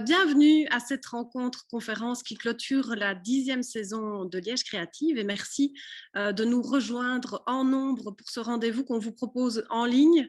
Bienvenue à cette rencontre conférence qui clôture la 10e saison de Liège Créative et merci de nous rejoindre en nombre pour ce rendez-vous qu'on vous propose en ligne.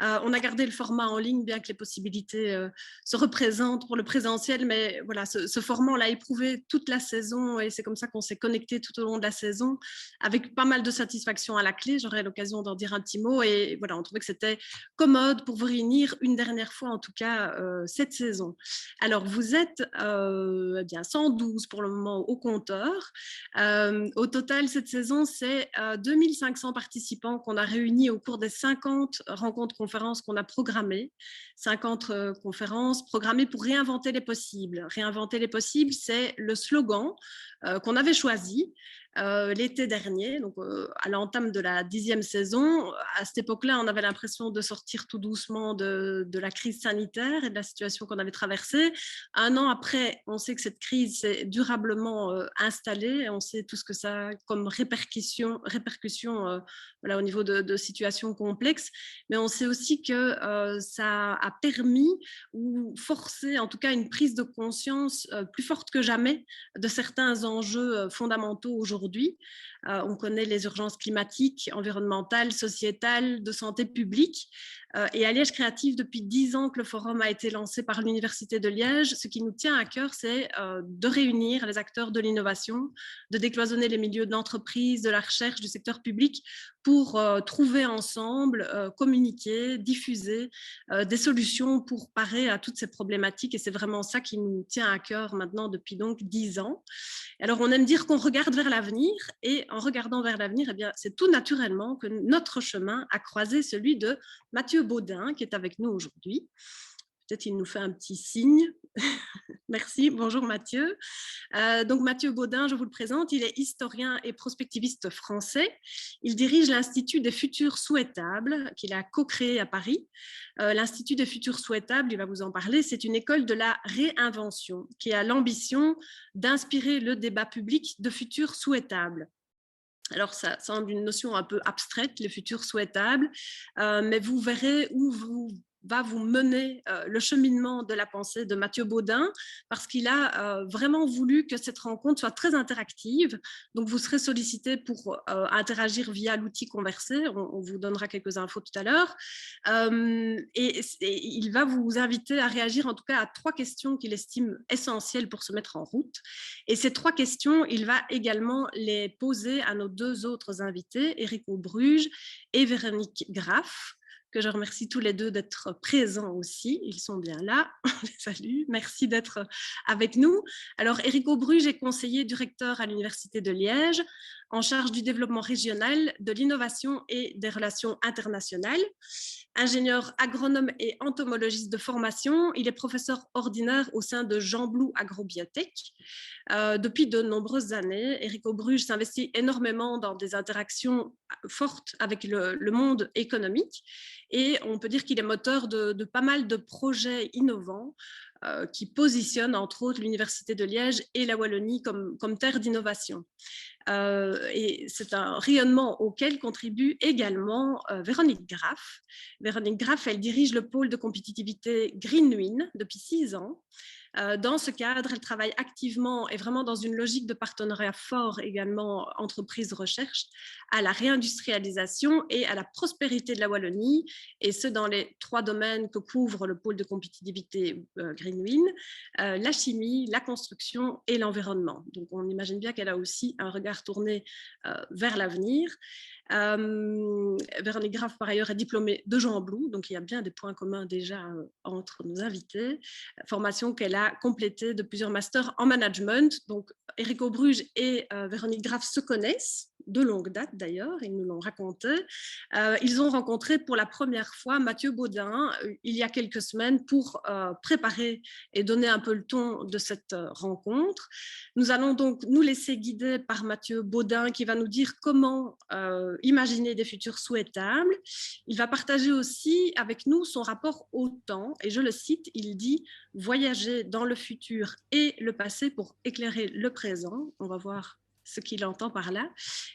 On a gardé le format en ligne bien que les possibilités se représentent pour le présentiel, mais voilà, ce format on l'a éprouvé toute la saison et c'est comme ça qu'on s'est connecté tout au long de la saison avec pas mal de satisfaction à la clé. J'aurai l'occasion d'en dire un petit mot et voilà, on trouvait que c'était commode pour vous réunir une dernière fois en tout cas cette saison. Alors, vous êtes bien 112 pour le moment au compteur. Au total, cette saison, c'est 2500 participants qu'on a réunis au cours des 50 rencontres-conférences qu'on a programmées. 50 conférences programmées pour réinventer les possibles. Réinventer les possibles, c'est le slogan qu'on avait choisi l'été dernier, donc à l'entame de la 10e saison. À cette époque-là, on avait l'impression de sortir tout doucement de la crise sanitaire et de la situation qu'on avait traversée. Un an après, on sait que cette crise s'est durablement installée. On sait tout ce que ça a comme répercussions voilà, au niveau de situations complexes. Mais on sait aussi que ça a permis ou forcé, en tout cas, une prise de conscience plus forte que jamais de certains enjeux fondamentaux aujourd'hui. On connaît les urgences climatiques, environnementales, sociétales, de santé publique. Et à Liège Créative, depuis 10 ans que le forum a été lancé par l'Université de Liège, ce qui nous tient à cœur, c'est de réunir les acteurs de l'innovation, de décloisonner les milieux de l'entreprise, de la recherche, du secteur public pour trouver ensemble, communiquer, diffuser des solutions pour parer à toutes ces problématiques. Et c'est vraiment ça qui nous tient à cœur maintenant depuis donc 10 ans. Alors, on aime dire qu'on regarde vers l'avenir et en regardant vers l'avenir, eh bien, c'est tout naturellement que notre chemin a croisé celui de Mathieu Baudin, qui est avec nous aujourd'hui. Peut-être il nous fait un petit signe. Merci, bonjour Mathieu. Donc Mathieu Baudin, je vous le présente, il est historien et prospectiviste français. Il dirige l'Institut des futurs souhaitables qu'il a co-créé à Paris. L'Institut des futurs souhaitables, il va vous en parler, c'est une école de la réinvention qui a l'ambition d'inspirer le débat public de futurs souhaitables. Alors, ça semble une notion un peu abstraite, les futurs souhaitables, mais vous verrez où va vous mener le cheminement de la pensée de Mathieu Baudin, parce qu'il a vraiment voulu que cette rencontre soit très interactive. Donc, vous serez sollicité pour interagir via l'outil Converser. On vous donnera quelques infos tout à l'heure. Et il va vous inviter à réagir en tout cas à 3 questions qu'il estime essentielles pour se mettre en route. Et ces 3 questions, il va également les poser à nos 2 autres invités, Éric Aubruge et Véronique Graff, que je remercie tous les 2 d'être présents aussi. Ils sont bien là. Salut, merci d'être avec nous. Alors, Éric Aubruge est conseiller du recteur à l'Université de Liège, en charge du développement régional, de l'innovation et des relations internationales. Ingénieur agronome et entomologiste de formation, il est professeur ordinaire au sein de Jean Blou Agrobiotech. Depuis de nombreuses années, Éric Aubruge s'investit énormément dans des interactions fortes avec le monde économique et on peut dire qu'il est moteur de pas mal de projets innovants qui positionnent entre autres l'Université de Liège et la Wallonie comme terre d'innovation. Et c'est un rayonnement auquel contribue également Véronique Graff. Véronique Graff, elle dirige le pôle de compétitivité Greenwin depuis 6 ans. Dans ce cadre, elle travaille activement et vraiment dans une logique de partenariat fort également entreprise-recherche à la réindustrialisation et à la prospérité de la Wallonie, et ce dans les 3 domaines que couvre le pôle de compétitivité Greenwin, la chimie, la construction et l'environnement. Donc on imagine bien qu'elle a aussi un regard tourné vers l'avenir. Véronique Graff, par ailleurs, est diplômée de Jean Blou, donc il y a bien des points communs déjà entre nos invités. Formation qu'elle a complétée de plusieurs masters en management. Donc, Éric Aubruge et Véronique Graff se connaissent, de longue date d'ailleurs, ils nous l'ont raconté. Ils ont rencontré pour la première fois Mathieu Baudin il y a quelques semaines pour préparer et donner un peu le ton de cette rencontre. Nous allons donc nous laisser guider par Mathieu Baudin qui va nous dire comment imaginer des futurs souhaitables. Il va partager aussi avec nous son rapport au temps et je le cite, il dit « Voyager dans le futur et le passé pour éclairer le présent ». On va voir ce qu'il entend par là.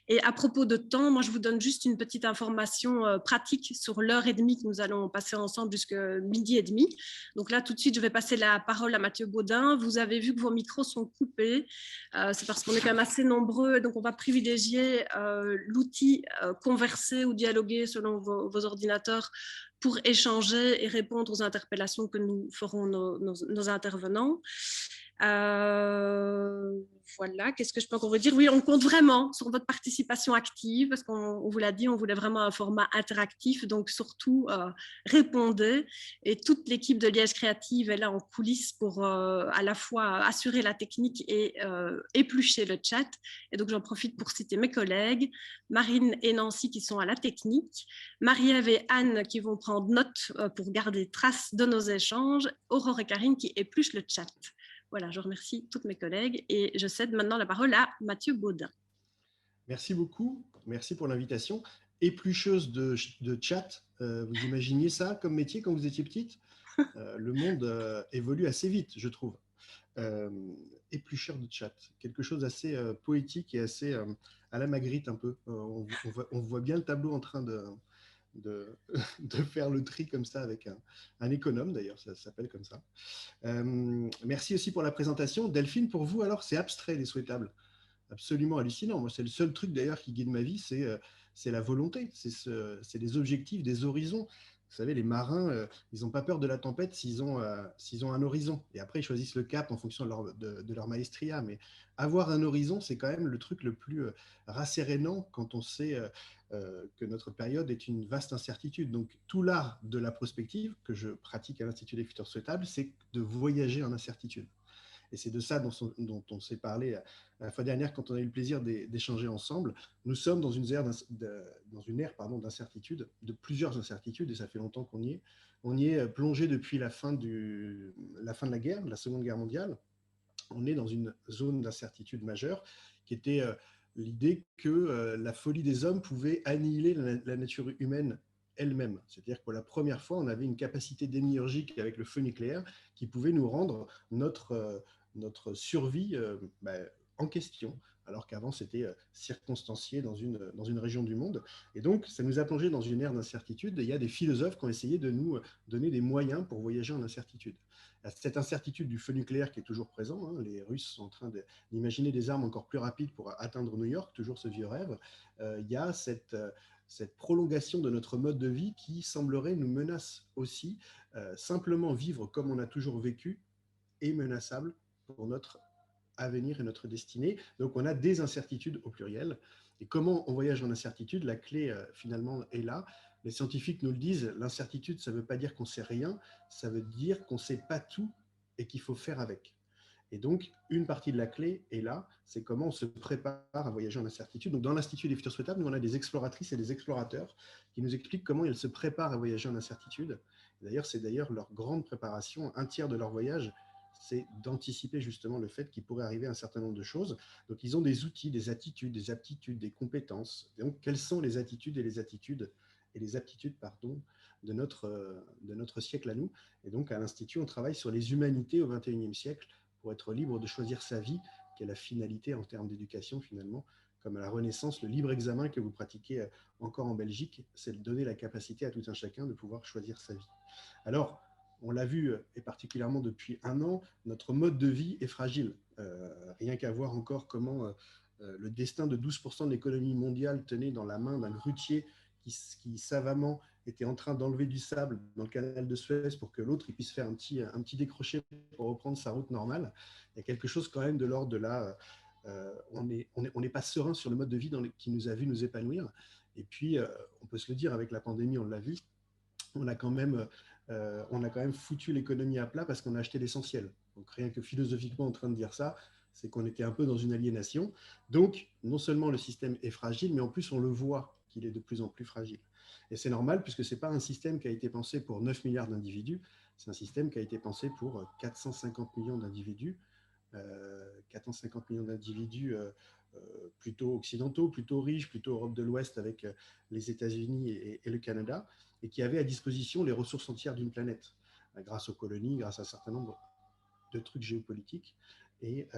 Et à propos de temps, moi, je vous donne juste une petite information pratique sur l'heure et demie que nous allons passer ensemble jusqu'à midi et demi. Donc là, tout de suite, je vais passer la parole à Mathieu Baudin. Vous avez vu que vos micros sont coupés. C'est parce qu'on est quand même assez nombreux. Donc, on va privilégier l'outil converser ou dialoguer selon vos ordinateurs pour échanger et répondre aux interpellations que nous ferons nos intervenants. Voilà, qu'est-ce que je peux encore vous dire? Oui, on compte vraiment sur votre participation active parce qu'on vous l'a dit, on voulait vraiment un format interactif, donc surtout répondez. Et toute l'équipe de Liège Créative est là en coulisses pour à la fois assurer la technique et éplucher le chat. Et donc j'en profite pour citer mes collègues, Marine et Nancy qui sont à la technique, Marie-Ève et Anne qui vont prendre note pour garder trace de nos échanges, Aurore et Karine qui épluchent le chat. Voilà, je remercie toutes mes collègues et je cède maintenant la parole à Mathieu Baudin. Merci beaucoup, merci pour l'invitation. Éplucheuse de chat, vous imaginiez ça comme métier quand vous étiez petite? Le monde évolue assez vite, je trouve. Éplucheur de chat, quelque chose d'assez poétique et assez à la Magritte un peu. On voit bien le tableau en train de, de faire le tri comme ça avec un économe, d'ailleurs, ça s'appelle comme ça. Merci aussi pour la présentation. Delphine, pour vous, alors, c'est abstrait, les souhaitables. Absolument hallucinant. Moi, c'est le seul truc d'ailleurs qui guide ma vie, c'est la volonté, c'est des objectifs, des horizons. Vous savez, les marins, ils n'ont pas peur de la tempête s'ils ont un horizon. Et après, ils choisissent le cap en fonction de leur maestria. Mais avoir un horizon, c'est quand même le truc le plus rassérénant quand on sait que notre période est une vaste incertitude. Donc, tout l'art de la prospective que je pratique à l'Institut des futurs souhaitables, c'est de voyager en incertitude. Et c'est de ça dont on s'est parlé la fois dernière quand on a eu le plaisir d'échanger ensemble. Nous sommes dans une ère d'incertitude, de plusieurs incertitudes, et ça fait longtemps qu'on y est. On y est plongé depuis la fin de la guerre, de la Seconde Guerre mondiale. On est dans une zone d'incertitude majeure qui était l'idée que la folie des hommes pouvait annihiler la nature humaine elle-même. C'est-à-dire que pour la première fois, on avait une capacité démiurgique avec le feu nucléaire qui pouvait nous rendre notre survie en question, alors qu'avant c'était circonstancié dans une région du monde. Et donc, ça nous a plongé dans une ère d'incertitude. Et il y a des philosophes qui ont essayé de nous donner des moyens pour voyager en incertitude. Cette incertitude du feu nucléaire qui est toujours présent, hein, les Russes sont en train d'imaginer des armes encore plus rapides pour atteindre New York, toujours ce vieux rêve. Il y a cette prolongation de notre mode de vie qui semblerait nous menace aussi. Simplement vivre comme on a toujours vécu est menaçable pour notre avenir et notre destinée. Donc on a des incertitudes au pluriel. Et comment on voyage en incertitude? La clé finalement est là. Les scientifiques nous le disent, l'incertitude, ça ne veut pas dire qu'on ne sait rien, ça veut dire qu'on ne sait pas tout et qu'il faut faire avec. Et donc, une partie de la clé est là, c'est comment on se prépare à voyager en incertitude. Donc, dans l'Institut des futurs souhaitables, nous, on a des exploratrices et des explorateurs qui nous expliquent comment ils se préparent à voyager en incertitude. D'ailleurs, c'est leur grande préparation. Un tiers de leur voyage, c'est d'anticiper justement le fait qu'il pourrait arriver un certain nombre de choses. Donc, ils ont des outils, des attitudes, des aptitudes, des compétences. Et donc, quelles sont les attitudes et les aptitudes, de notre siècle à nous? Et donc, à l'Institut, on travaille sur les humanités au XXIe siècle pour être libre de choisir sa vie, qui est la finalité en termes d'éducation finalement, comme à la Renaissance, le libre examen que vous pratiquez encore en Belgique, c'est de donner la capacité à tout un chacun de pouvoir choisir sa vie. Alors, on l'a vu, et particulièrement depuis un an, notre mode de vie est fragile. Rien qu'à voir encore comment le destin de 12% de l'économie mondiale tenait dans la main d'un grutier qui savamment était en train d'enlever du sable dans le canal de Suez pour que l'autre puisse faire un petit décroché pour reprendre sa route normale. Il y a quelque chose quand même de l'ordre de là. On n'est pas serein sur le mode de vie qui nous a vu nous épanouir. Et puis, on peut se le dire, avec la pandémie, on l'a vu, on a quand même foutu l'économie à plat parce qu'on a acheté l'essentiel. Donc rien que philosophiquement en train de dire ça, c'est qu'on était un peu dans une aliénation. Donc non seulement le système est fragile, mais en plus on le voit qu'il est de plus en plus fragile. Et c'est normal puisque ce n'est pas un système qui a été pensé pour 9 milliards d'individus, c'est un système qui a été pensé pour 450 millions d'individus, 450 millions d'individus plutôt occidentaux, plutôt riches, plutôt Europe de l'Ouest avec les États-Unis et le Canada, et qui avaient à disposition les ressources entières d'une planète, grâce aux colonies, grâce à un certain nombre trucs géopolitiques. Et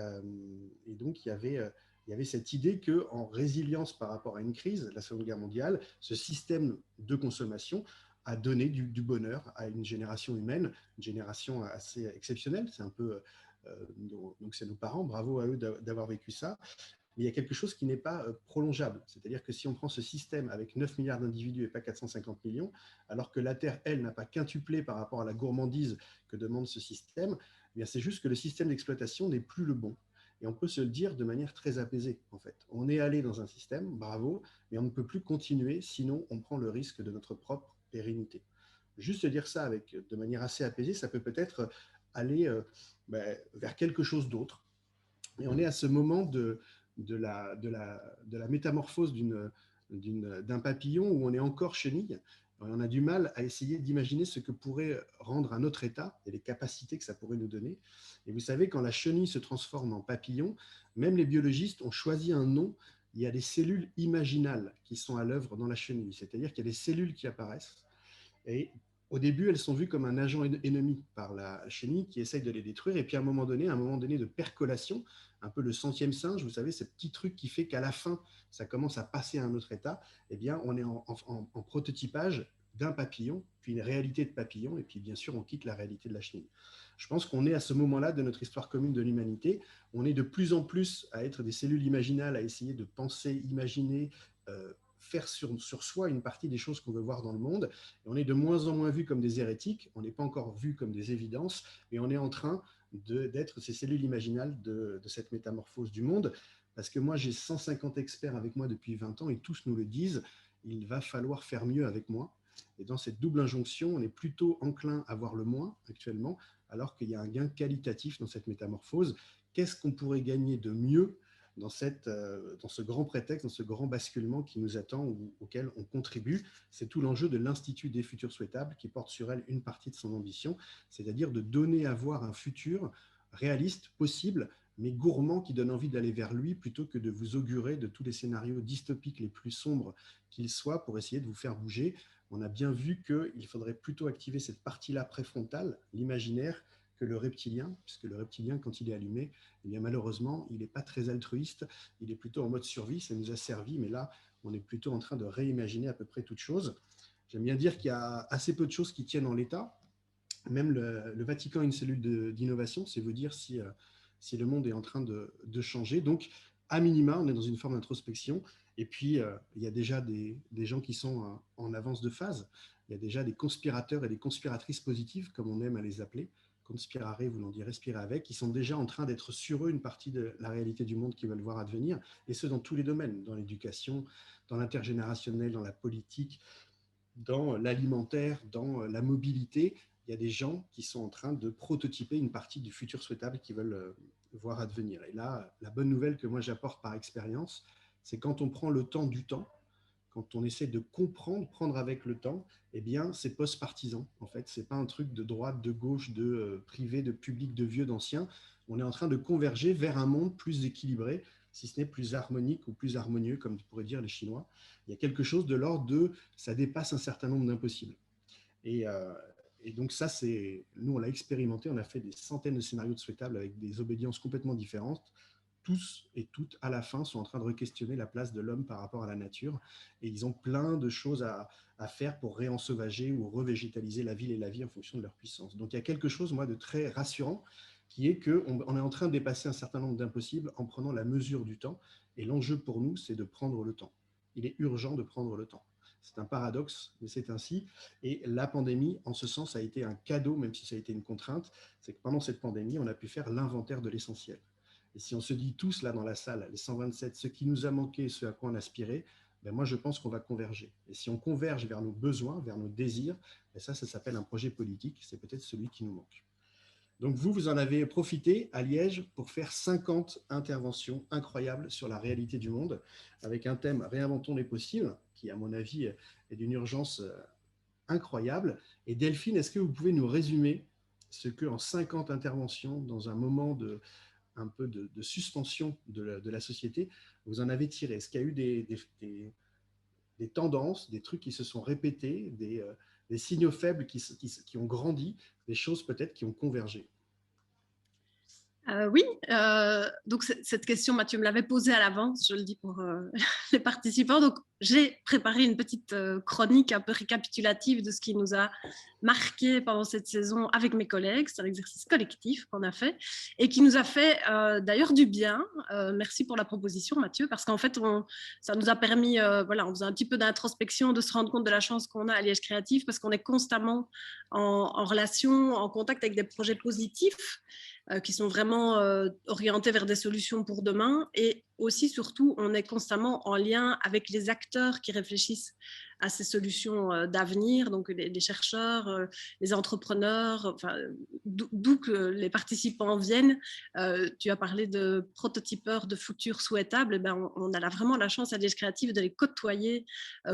donc, il y avait cette idée qu'en résilience par rapport à une crise, la Seconde Guerre mondiale, ce système de consommation a donné du bonheur à une génération humaine, une génération assez exceptionnelle. C'est un peu, donc c'est nos parents, bravo à eux d'avoir vécu ça. Mais il y a quelque chose qui n'est pas prolongeable. C'est-à-dire que si on prend ce système avec 9 milliards d'individus et pas 450 millions, alors que la Terre, elle, n'a pas quintuplé par rapport à la gourmandise que demande ce système, eh bien c'est juste que le système d'exploitation n'est plus le bon. Et on peut se le dire de manière très apaisée, en fait. On est allé dans un système, bravo, mais on ne peut plus continuer, sinon on prend le risque de notre propre pérennité. Juste dire ça de manière assez apaisée, ça peut peut-être aller vers quelque chose d'autre. Et on est à ce moment de la métamorphose d'un papillon où on est encore chenille. On a du mal à essayer d'imaginer ce que pourrait rendre un autre état et les capacités que ça pourrait nous donner. Et vous savez, quand la chenille se transforme en papillon, même les biologistes ont choisi un nom. Il y a des cellules imaginales qui sont à l'œuvre dans la chenille, c'est-à-dire qu'il y a des cellules qui apparaissent. Et au début, elles sont vues comme un agent ennemi par la chenille qui essaye de les détruire. Et puis à un moment donné de percolation, un peu le centième singe, vous savez, ce petit truc qui fait qu'à la fin, ça commence à passer à un autre état, eh bien, on est en prototypage d'un papillon, puis une réalité de papillon, et puis bien sûr, on quitte la réalité de la chenille. Je pense qu'on est à ce moment-là de notre histoire commune de l'humanité. On est de plus en plus à être des cellules imaginales, à essayer de penser, imaginer, faire sur soi une partie des choses qu'on veut voir dans le monde. Et on est de moins en moins vu comme des hérétiques, on n'est pas encore vu comme des évidences, mais on est en train d'être ces cellules imaginales de cette métamorphose du monde. Parce que moi, j'ai 150 experts avec moi depuis 20 ans et tous nous le disent, il va falloir faire mieux avec moi. Et dans cette double injonction, on est plutôt enclin à voir le moins actuellement, alors qu'il y a un gain qualitatif dans cette métamorphose. Qu'est-ce qu'on pourrait gagner de mieux dans ce grand prétexte, dans ce grand basculement qui nous attend ou auquel on contribue? C'est tout l'enjeu de l'Institut des futurs souhaitables qui porte sur elle une partie de son ambition, c'est-à-dire de donner à voir un futur réaliste, possible, mais gourmand qui donne envie d'aller vers lui plutôt que de vous augurer de tous les scénarios dystopiques les plus sombres qu'ils soient pour essayer de vous faire bouger. On a bien vu qu'il faudrait plutôt activer cette partie-là préfrontale, l'imaginaire, que le reptilien, puisque le reptilien, quand il est allumé, eh bien malheureusement, il n'est pas très altruiste, il est plutôt en mode survie, ça nous a servi, mais là, on est plutôt en train de réimaginer à peu près toute chose. J'aime bien dire qu'il y a assez peu de choses qui tiennent en l'état. Même le Vatican est une cellule d'innovation, c'est vous dire si le monde est en train de changer. Donc, à minima, on est dans une forme d'introspection. Et puis, il y a déjà des gens qui sont en avance de phase. Il y a déjà des conspirateurs et des conspiratrices positives, comme on aime à les appeler. Conspirare, voulant dire respirer avec, qui sont déjà en train d'être sur eux une partie de la réalité du monde qu'ils veulent voir advenir, et ce dans tous les domaines, dans l'éducation, dans l'intergénérationnel, dans la politique, dans l'alimentaire, dans la mobilité. Il y a des gens qui sont en train de prototyper une partie du futur souhaitable qu'ils veulent voir advenir. Et là, la bonne nouvelle que moi j'apporte par expérience, c'est quand on prend le temps du temps, quand on essaie de comprendre, prendre avec le temps, eh bien, c'est post-partisan. En fait, c'est pas un truc de droite, de gauche, de privé, de public, de vieux, d'anciens. On est en train de converger vers un monde plus équilibré, si ce n'est plus harmonique ou plus harmonieux, comme pourraient dire les Chinois. Il y a quelque chose de l'ordre de ça dépasse un certain nombre d'impossibles. Et, euh, et donc ça, nous, on l'a expérimenté, on a fait des centaines de scénarios de souhaitables avec des obédiences complètement différentes. Tous et toutes, à la fin, sont en train de re-questionner la place de l'homme par rapport à la nature. Et ils ont plein de choses à faire pour réensauvager ou revégétaliser la ville et la vie en fonction de leur puissance. Donc il y a quelque chose, moi, de très rassurant, qui est qu'on est en train de dépasser un certain nombre d'impossibles en prenant la mesure du temps. Et l'enjeu pour nous, c'est de prendre le temps. Il est urgent de prendre le temps. C'est un paradoxe, mais c'est ainsi. Et la pandémie, en ce sens, a été un cadeau, même si ça a été une contrainte. C'est que pendant cette pandémie, on a pu faire l'inventaire de l'essentiel. Et si on se dit tous là dans la salle, les 127, ce qui nous a manqué, ce à quoi on aspirait, ben moi je pense qu'on va converger. Et si on converge vers nos besoins, vers nos désirs, ben ça s'appelle un projet politique, c'est peut-être celui qui nous manque. Donc vous en avez profité à Liège pour faire 50 interventions incroyables sur la réalité du monde, avec un thème Réinventons les possibles, qui à mon avis est d'une urgence incroyable. Et Delphine, est-ce que vous pouvez nous résumer ce que en 50 interventions, dans un moment un peu de suspension de la société, vous en avez tiré? Est-ce qu'il y a eu des tendances, des trucs qui se sont répétés, des signaux faibles qui ont grandi, des choses peut-être qui ont convergé? Oui, donc cette question, Mathieu me l'avait posée à l'avance, je le dis pour les participants. Donc, j'ai préparé une petite chronique un peu récapitulative de ce qui nous a marqué pendant cette saison avec mes collègues. C'est un exercice collectif qu'on a fait et qui nous a fait d'ailleurs du bien. Merci pour la proposition, Mathieu, parce qu'en fait, ça nous a permis, voilà, on faisait un petit peu d'introspection, de se rendre compte de la chance qu'on a à Liège Créatif, parce qu'on est constamment en relation, en contact avec des projets positifs qui sont vraiment orientés vers des solutions pour demain. Et aussi, surtout, on est constamment en lien avec les acteurs qui réfléchissent à ces solutions d'avenir, donc les chercheurs, les entrepreneurs, enfin, d'où que les participants viennent. Tu as parlé de prototypeurs de futurs souhaitables. Eh ben, on a là vraiment la chance à Liège Créative de les côtoyer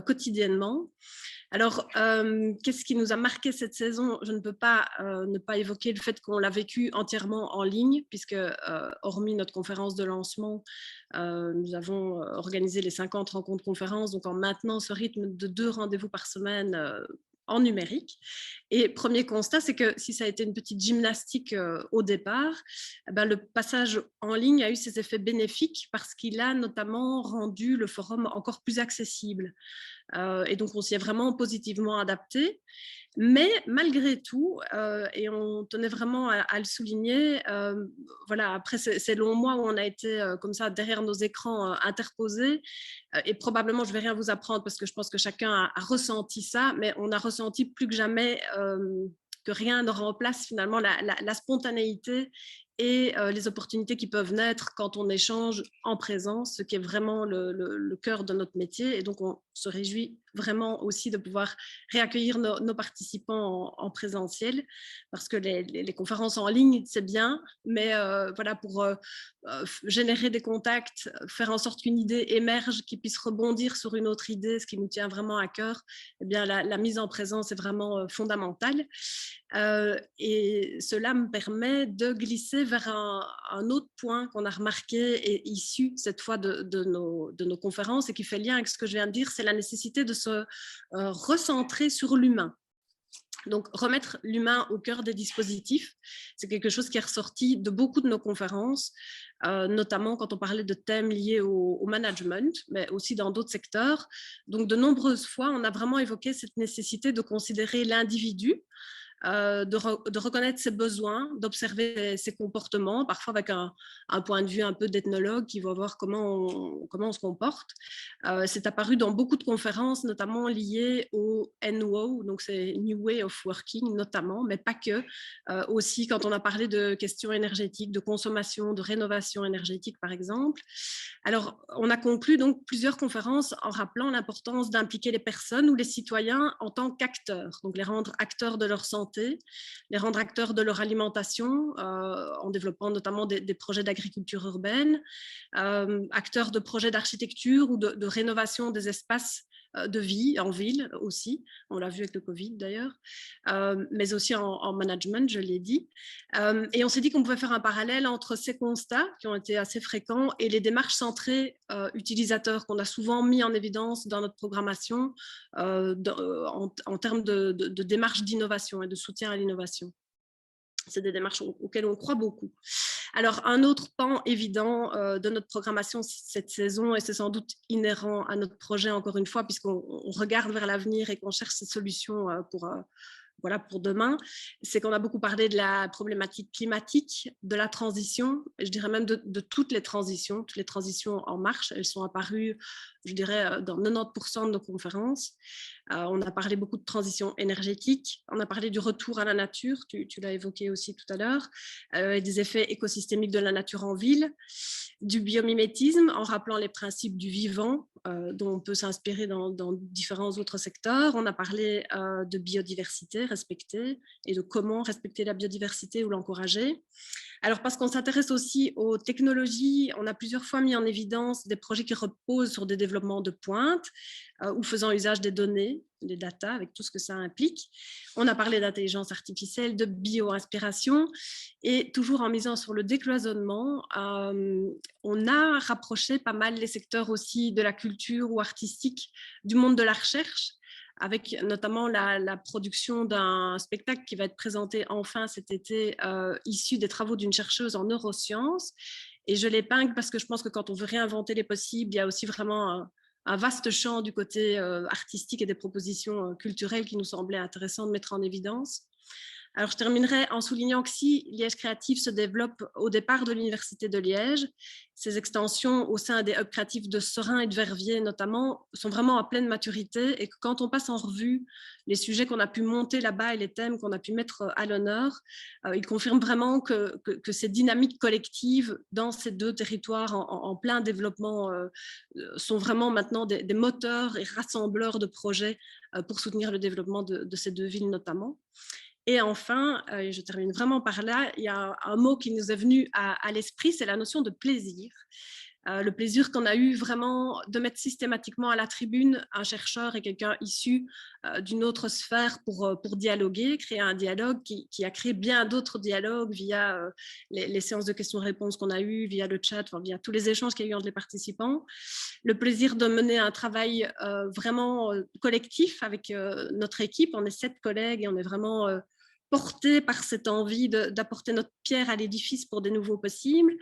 quotidiennement. Alors, qu'est-ce qui nous a marqué cette saison? Je ne peux pas ne pas évoquer le fait qu'on l'a vécu entièrement en ligne, puisque hormis notre conférence de lancement, nous avons organisé les 50 rencontres conférences, donc en maintenant ce rythme de 2 rendez-vous par semaine en numérique. Et premier constat, c'est que si ça a été une petite gymnastique au départ, eh ben, le passage en ligne a eu ses effets bénéfiques parce qu'il a notamment rendu le forum encore plus accessible. Et donc, on s'y est vraiment positivement adapté. Mais malgré tout, et on tenait vraiment à le souligner, voilà, après ces longs mois où on a été comme ça derrière nos écrans interposés, et probablement je ne vais rien vous apprendre parce que je pense que chacun a ressenti ça, mais on a ressenti plus que jamais que rien ne remplace finalement la spontanéité et les opportunités qui peuvent naître quand on échange en présence, ce qui est vraiment le cœur de notre métier. Et donc, on se réjouit vraiment aussi de pouvoir réaccueillir nos participants en présentiel, parce que les conférences en ligne, c'est bien, mais voilà, pour générer des contacts, faire en sorte qu'une idée émerge, qui puisse rebondir sur une autre idée, ce qui nous tient vraiment à cœur, eh bien, la mise en présence est vraiment fondamentale. Et cela me permet de glisser vers un autre point qu'on a remarqué et issu cette fois de nos conférences et qui fait lien avec ce que je viens de dire, c'est la nécessité de se recentrer sur l'humain. Donc, remettre l'humain au cœur des dispositifs, c'est quelque chose qui est ressorti de beaucoup de nos conférences, notamment quand on parlait de thèmes liés au management, mais aussi dans d'autres secteurs. Donc, de nombreuses fois, on a vraiment évoqué cette nécessité de considérer l'individu, de reconnaître ses besoins, d'observer ses comportements, parfois avec un point de vue un peu d'ethnologue qui va voir comment on se comporte. C'est apparu dans beaucoup de conférences, notamment liées au NWO, donc c'est New Way of Working notamment, mais pas que. Aussi quand on a parlé de questions énergétiques, de consommation, de rénovation énergétique par exemple. Alors, on a conclu donc plusieurs conférences en rappelant l'importance d'impliquer les personnes ou les citoyens en tant qu'acteurs, donc les rendre acteurs de leur santé, les rendre acteurs de leur alimentation, en développant notamment des projets d'agriculture urbaine, acteurs de projets d'architecture ou de rénovation des espaces de vie en ville aussi, on l'a vu avec le Covid d'ailleurs, mais aussi en management, je l'ai dit. Et on s'est dit qu'on pouvait faire un parallèle entre ces constats qui ont été assez fréquents et les démarches centrées utilisateurs qu'on a souvent mis en évidence dans notre programmation en termes de démarches d'innovation et de soutien à l'innovation. C'est des démarches auxquelles on croit beaucoup. Alors, un autre pan évident de notre programmation cette saison, et c'est sans doute inhérent à notre projet encore une fois, puisqu'on regarde vers l'avenir et qu'on cherche ces solutions pour demain, c'est qu'on a beaucoup parlé de la problématique climatique, de la transition, je dirais même de toutes les transitions en marche. Elles sont apparues, je dirais, dans 90% de nos conférences. On a parlé beaucoup de transition énergétique, on a parlé du retour à la nature, tu l'as évoqué aussi tout à l'heure, et des effets écosystémiques de la nature en ville, du biomimétisme en rappelant les principes du vivant dont on peut s'inspirer dans différents autres secteurs. On a parlé de biodiversité respectée et de comment respecter la biodiversité ou l'encourager. Alors, parce qu'on s'intéresse aussi aux technologies, on a plusieurs fois mis en évidence des projets qui reposent sur des développements de pointe ou faisant usage des données, des data, avec tout ce que ça implique. On a parlé d'intelligence artificielle, de bio-inspiration, et toujours en misant sur le décloisonnement, on a rapproché pas mal les secteurs aussi de la culture ou artistique du monde de la recherche, avec notamment la production d'un spectacle qui va être présenté enfin cet été, issu des travaux d'une chercheuse en neurosciences. Et je l'épingle parce que je pense que quand on veut réinventer les possibles, il y a aussi vraiment un vaste champ du côté artistique et des propositions culturelles qui nous semblaient intéressantes de mettre en évidence. Alors, je terminerai en soulignant que si Liège Créatif se développe au départ de l'Université de Liège, ses extensions au sein des hubs créatifs de Serein et de Verviers notamment sont vraiment à pleine maturité et que quand on passe en revue les sujets qu'on a pu monter là-bas et les thèmes qu'on a pu mettre à l'honneur, il confirme vraiment que ces dynamiques collectives dans ces deux territoires en plein développement sont vraiment maintenant des moteurs et rassembleurs de projets pour soutenir le développement de ces deux villes notamment. Et enfin, je termine vraiment par là, il y a un mot qui nous est venu à l'esprit, c'est la notion de plaisir. Le plaisir qu'on a eu vraiment de mettre systématiquement à la tribune un chercheur et quelqu'un issu d'une autre sphère pour dialoguer, créer un dialogue qui a créé bien d'autres dialogues via les séances de questions-réponses qu'on a eues, via le chat, enfin, via tous les échanges qu'il y a eu entre les participants. Le plaisir de mener un travail vraiment collectif avec notre équipe. On est 7 collègues et on est vraiment porté par cette envie d'apporter notre pierre à l'édifice pour des nouveaux possibles,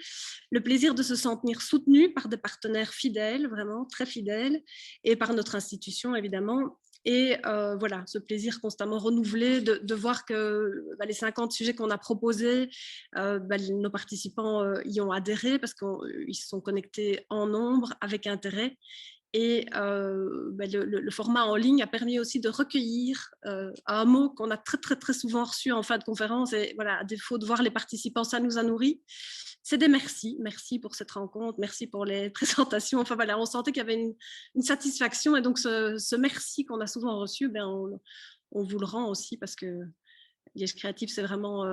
le plaisir de se sentir soutenu par des partenaires fidèles, vraiment très fidèles, et par notre institution évidemment. Et voilà, ce plaisir constamment renouvelé de voir que les 50 sujets qu'on a proposés, nos participants y ont adhéré parce qu'ils se sont connectés en nombre avec intérêt. Et le format en ligne a permis aussi de recueillir un mot qu'on a très, très, très souvent reçu en fin de conférence. Et voilà, à défaut de voir les participants, ça nous a nourris. C'est des merci. Merci pour cette rencontre. Merci pour les présentations. Enfin voilà, on sentait qu'il y avait une satisfaction. Et donc, ce merci qu'on a souvent reçu, on vous le rend aussi parce que Liège Créatif, c'est vraiment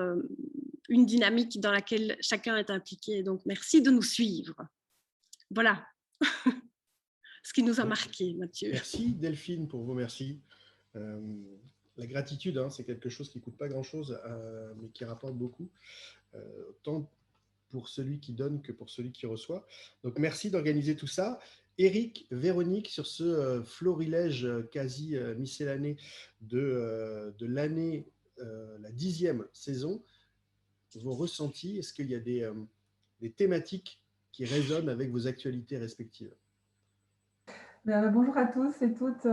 une dynamique dans laquelle chacun est impliqué. Donc, merci de nous suivre. Voilà. Ce qui nous a marqué, Mathieu. Merci Delphine pour vos merci. La gratitude, c'est quelque chose qui ne coûte pas grand-chose, mais qui rapporte beaucoup, tant pour celui qui donne que pour celui qui reçoit. Donc merci d'organiser tout ça. Éric, Véronique, sur ce florilège quasi miscellané de l'année, la 10e saison, vos ressentis, est-ce qu'il y a des thématiques qui résonnent avec vos actualités respectives? Bonjour à tous et toutes,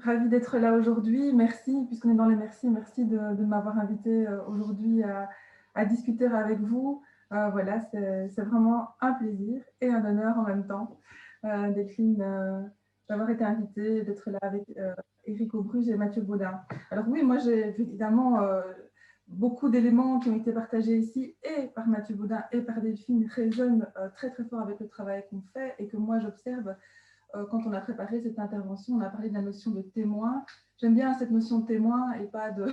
ravie d'être là aujourd'hui. Merci, puisqu'on est dans les merci, merci de m'avoir invité aujourd'hui à discuter avec vous. Voilà, c'est vraiment un plaisir et un honneur en même temps, Delphine, d'avoir été invitée, d'être là avec Éric Aubruge et Mathieu Baudin. Alors oui, moi j'ai évidemment beaucoup d'éléments qui ont été partagés ici et par Mathieu Baudin et par Delphine résonnent très très fort avec le travail qu'on fait et que moi j'observe. Quand on a préparé cette intervention, on a parlé de la notion de témoin. J'aime bien cette notion de témoin et pas de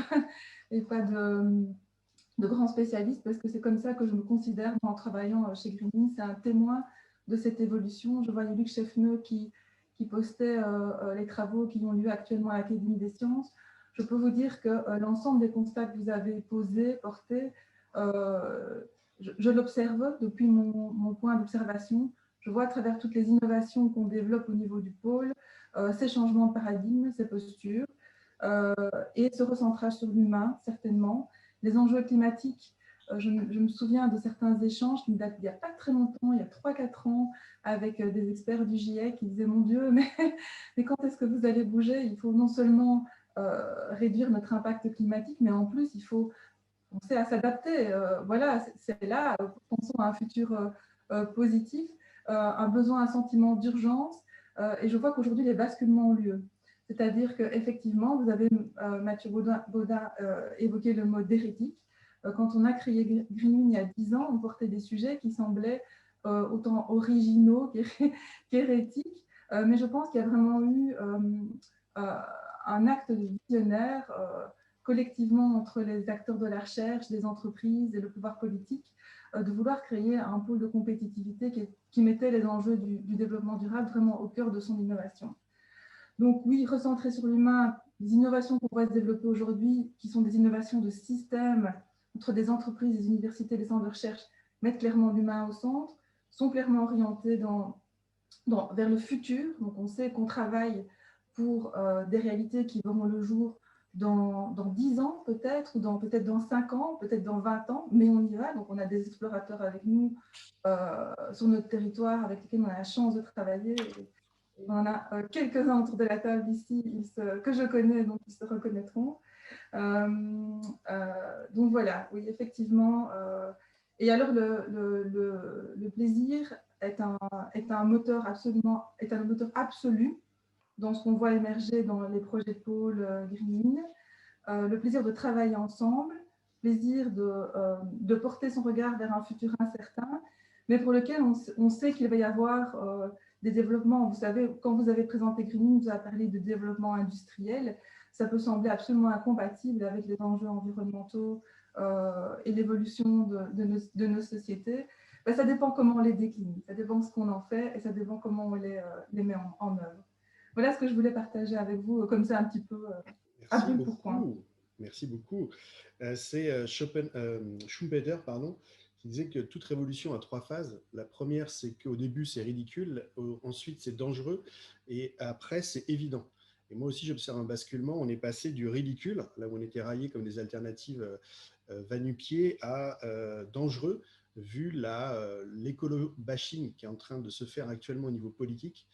grand spécialiste, parce que c'est comme ça que je me considère en travaillant chez Greening. C'est un témoin de cette évolution. Je voyais Luc Cheffneux qui postait les travaux qui ont lieu actuellement à l'Académie des sciences. Je peux vous dire que l'ensemble des constats que vous avez posés, portés, je l'observe depuis mon point d'observation. Je vois à travers toutes les innovations qu'on développe au niveau du pôle, ces changements de paradigme, ces postures, et ce recentrage sur l'humain, certainement. Les enjeux climatiques, je me souviens de certains échanges qui datent d'il n'y a pas très longtemps, il y a 3-4 ans, avec des experts du GIEC qui disaient « Mon Dieu, mais quand est-ce que vous allez bouger? Il faut non seulement réduire notre impact climatique, mais en plus, il faut penser à s'adapter. » Voilà, c'est là, pensons à un futur positif. Un besoin, un sentiment d'urgence, et je vois qu'aujourd'hui les basculements ont lieu. C'est-à-dire qu'effectivement, vous avez, Mathieu Baudin évoqué le mot d'hérétique. Quand on a créé Greening il y a 10 ans, on portait des sujets qui semblaient autant originaux qu'hérétiques, mais je pense qu'il y a vraiment eu un acte de visionnaire collectivement entre les acteurs de la recherche, les entreprises et le pouvoir politique, de vouloir créer un pôle de compétitivité qui mettait les enjeux du développement durable vraiment au cœur de son innovation. Donc oui, recentrer sur l'humain, les innovations qu'on voit se développer aujourd'hui, qui sont des innovations de système entre des entreprises, des universités, des centres de recherche, mettent clairement l'humain au centre, sont clairement orientées vers le futur. Donc on sait qu'on travaille pour des réalités qui verront le jour dans 10 ans peut-être, ou peut-être dans 5 ans, peut-être dans 20 ans, mais on y va. Donc on a des explorateurs avec nous sur notre territoire avec lesquels on a la chance de travailler. Et on en a quelques-uns autour de la table ici que je connais, donc ils se reconnaîtront. Donc voilà, oui, effectivement. Et alors le plaisir est un moteur absolu dans ce qu'on voit émerger dans les projets de pôle Green. Le plaisir de travailler ensemble, plaisir de porter son regard vers un futur incertain, mais pour lequel on sait qu'il va y avoir des développements. Vous savez, quand vous avez présenté Green, vous avez parlé de développement industriel. Ça peut sembler absolument incompatible avec les enjeux environnementaux et l'évolution de nos sociétés. Ben, ça dépend comment on les décline, ça dépend ce qu'on en fait et ça dépend comment on les met en œuvre. Voilà ce que je voulais partager avec vous, comme ça un petit peu à brûle pour point. Merci beaucoup. C'est Schumpeter, pardon, qui disait que toute révolution a 3 phases. La première, c'est qu'au début, c'est ridicule, ensuite, c'est dangereux, et après, c'est évident. Et moi aussi, j'observe un basculement. On est passé du ridicule, là où on était raillés comme des alternatives va-nu-pieds, à dangereux, vu l'écolo-bashing qui est en train de se faire actuellement au niveau politique,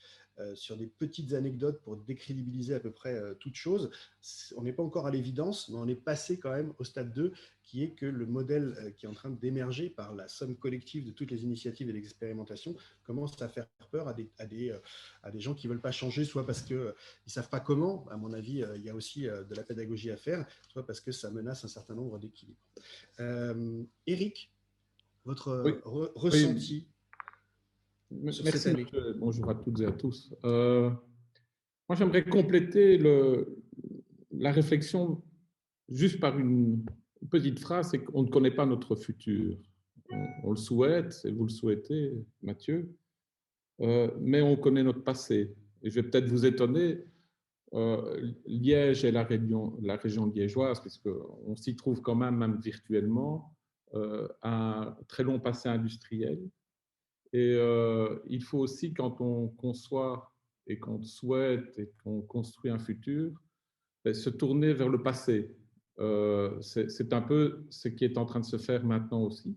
sur des petites anecdotes pour décrédibiliser à peu près toute chose. On n'est pas encore à l'évidence, mais on est passé quand même au stade 2, qui est que le modèle qui est en train d'émerger par la somme collective de toutes les initiatives et l'expérimentation commence à faire peur à des gens qui ne veulent pas changer, soit parce qu'ils ne savent pas comment. À mon avis, il y a aussi de la pédagogie à faire, soit parce que ça menace un certain nombre d'équilibres. Éric, votre ressenti sur Merci, cette année. monsieur. Bonjour à toutes et à tous. Moi, j'aimerais compléter la réflexion juste par une petite phrase, c'est qu'on ne connaît pas notre futur. On le souhaite, et vous le souhaitez, Mathieu, mais on connaît notre passé. Et je vais peut-être vous étonner, Liège est la région liégeoise, puisqu'on s'y trouve quand même virtuellement, un très long passé industriel. Et il faut aussi, quand on conçoit et qu'on souhaite et qu'on construit un futur, se tourner vers le passé. C'est un peu ce qui est en train de se faire maintenant aussi,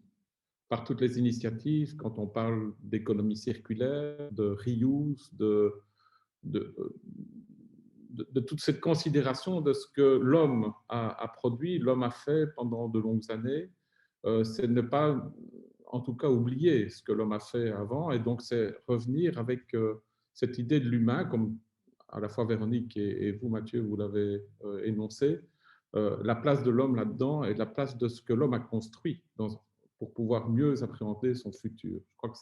par toutes les initiatives, quand on parle d'économie circulaire, de reuse, de toute cette considération de ce que l'homme a produit, l'homme a fait pendant de longues années. C'est ne pas, en tout cas, oublier ce que l'homme a fait avant, et donc c'est revenir avec cette idée de l'humain, comme à la fois Véronique et vous, Mathieu, vous l'avez énoncé, la place de l'homme là-dedans et la place de ce que l'homme a construit pour pouvoir mieux appréhender son futur. Je crois que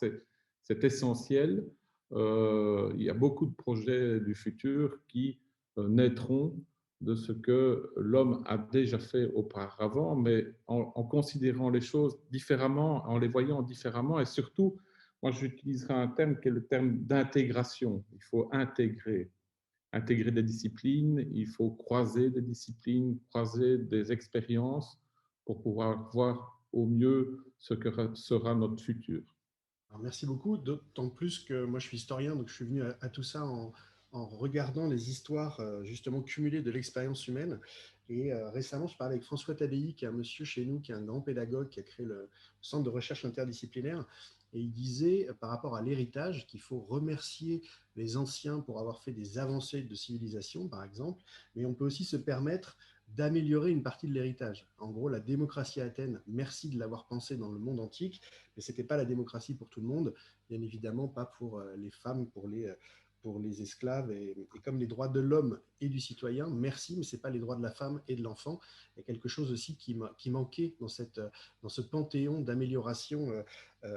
c'est essentiel. Il y a beaucoup de projets du futur qui naîtront de ce que l'homme a déjà fait auparavant, mais en considérant les choses différemment, en les voyant différemment, et surtout, moi j'utiliserai un terme qui est le terme d'intégration. Il faut intégrer des disciplines, il faut croiser des disciplines, croiser des expériences pour pouvoir voir au mieux ce que sera notre futur. Alors, merci beaucoup, d'autant plus que moi je suis historien, donc je suis venu à tout ça en regardant les histoires justement cumulées de l'expérience humaine. Et récemment, je parlais avec François Tadei, qui est un monsieur chez nous, qui est un grand pédagogue, qui a créé le Centre de recherche interdisciplinaire. Et il disait, par rapport à l'héritage, qu'il faut remercier les anciens pour avoir fait des avancées de civilisation, par exemple, mais on peut aussi se permettre d'améliorer une partie de l'héritage. En gros, la démocratie à Athènes, merci de l'avoir pensée dans le monde antique, mais ce n'était pas la démocratie pour tout le monde, bien évidemment pas pour les femmes, pour les esclaves, et comme les droits de l'homme et du citoyen, merci, mais ce n'est pas les droits de la femme et de l'enfant. Il y a quelque chose aussi qui manquait dans ce panthéon d'amélioration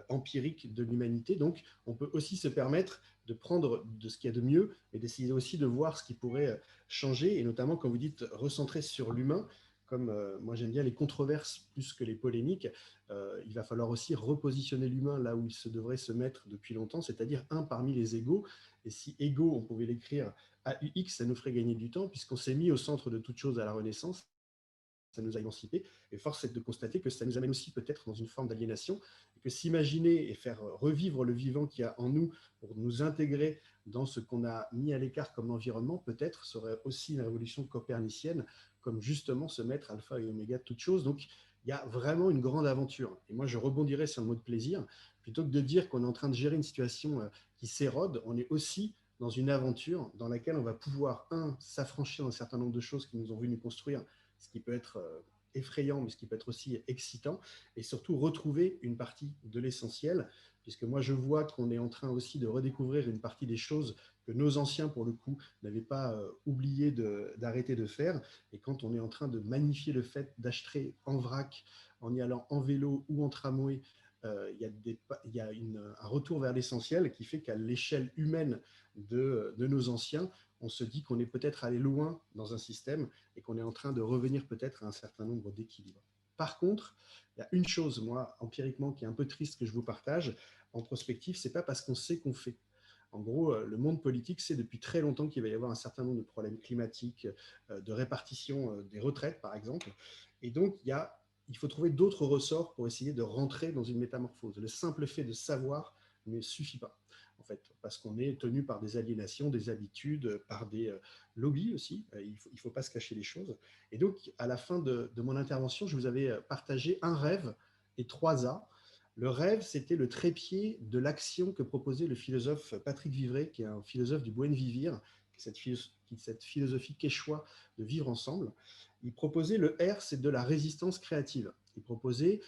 empirique de l'humanité. Donc, on peut aussi se permettre de prendre de ce qu'il y a de mieux et d'essayer aussi de voir ce qui pourrait changer, et notamment quand vous dites recentrer sur l'humain, comme moi j'aime bien les controverses plus que les polémiques, il va falloir aussi repositionner l'humain là où il se devrait se mettre depuis longtemps, c'est-à-dire un parmi les égaux. Et si égaux, on pouvait l'écrire AUX, ça nous ferait gagner du temps, puisqu'on s'est mis au centre de toute chose à la Renaissance, ça nous a émancipés, et force est de constater que ça nous amène aussi peut-être dans une forme d'aliénation, et que s'imaginer et faire revivre le vivant qu'il y a en nous pour nous intégrer dans ce qu'on a mis à l'écart comme environnement, peut-être serait aussi une révolution copernicienne, comme justement se mettre alpha et oméga de toute chose. Donc, il y a vraiment une grande aventure. Et moi, je rebondirais sur le mot de plaisir. Plutôt que de dire qu'on est en train de gérer une situation qui s'érode, on est aussi dans une aventure dans laquelle on va pouvoir, s'affranchir d'un certain nombre de choses qui nous ont vu nous construire, ce qui peut être effrayant, mais ce qui peut être aussi excitant, et surtout retrouver une partie de l'essentiel, puisque moi je vois qu'on est en train aussi de redécouvrir une partie des choses que nos anciens, pour le coup, n'avaient pas oublié d'arrêter de faire. Et quand on est en train de magnifier le fait d'acheter en vrac, en y allant en vélo ou en tramway, il y a un retour vers l'essentiel qui fait qu'à l'échelle humaine de nos anciens, on se dit qu'on est peut-être allé loin dans un système et qu'on est en train de revenir peut-être à un certain nombre d'équilibres. Par contre, il y a une chose, moi, empiriquement, qui est un peu triste que je vous partage, en prospective, c'est pas parce qu'on sait qu'on fait. En gros, le monde politique sait depuis très longtemps qu'il va y avoir un certain nombre de problèmes climatiques, de répartition des retraites, par exemple. Et donc, il faut trouver d'autres ressorts pour essayer de rentrer dans une métamorphose. Le simple fait de savoir ne suffit pas, en fait, parce qu'on est tenu par des aliénations, des habitudes, par des lobbies aussi. Il ne faut pas se cacher les choses. Et donc, à la fin de mon intervention, je vous avais partagé un rêve et 3 A. Le rêve, c'était le trépied de l'action que proposait le philosophe Patrick Vivray, qui est un philosophe du Buen Vivir, qui est cette philosophie quechua de vivre ensemble. Il proposait le R, c'est de la résistance créative. Il proposait,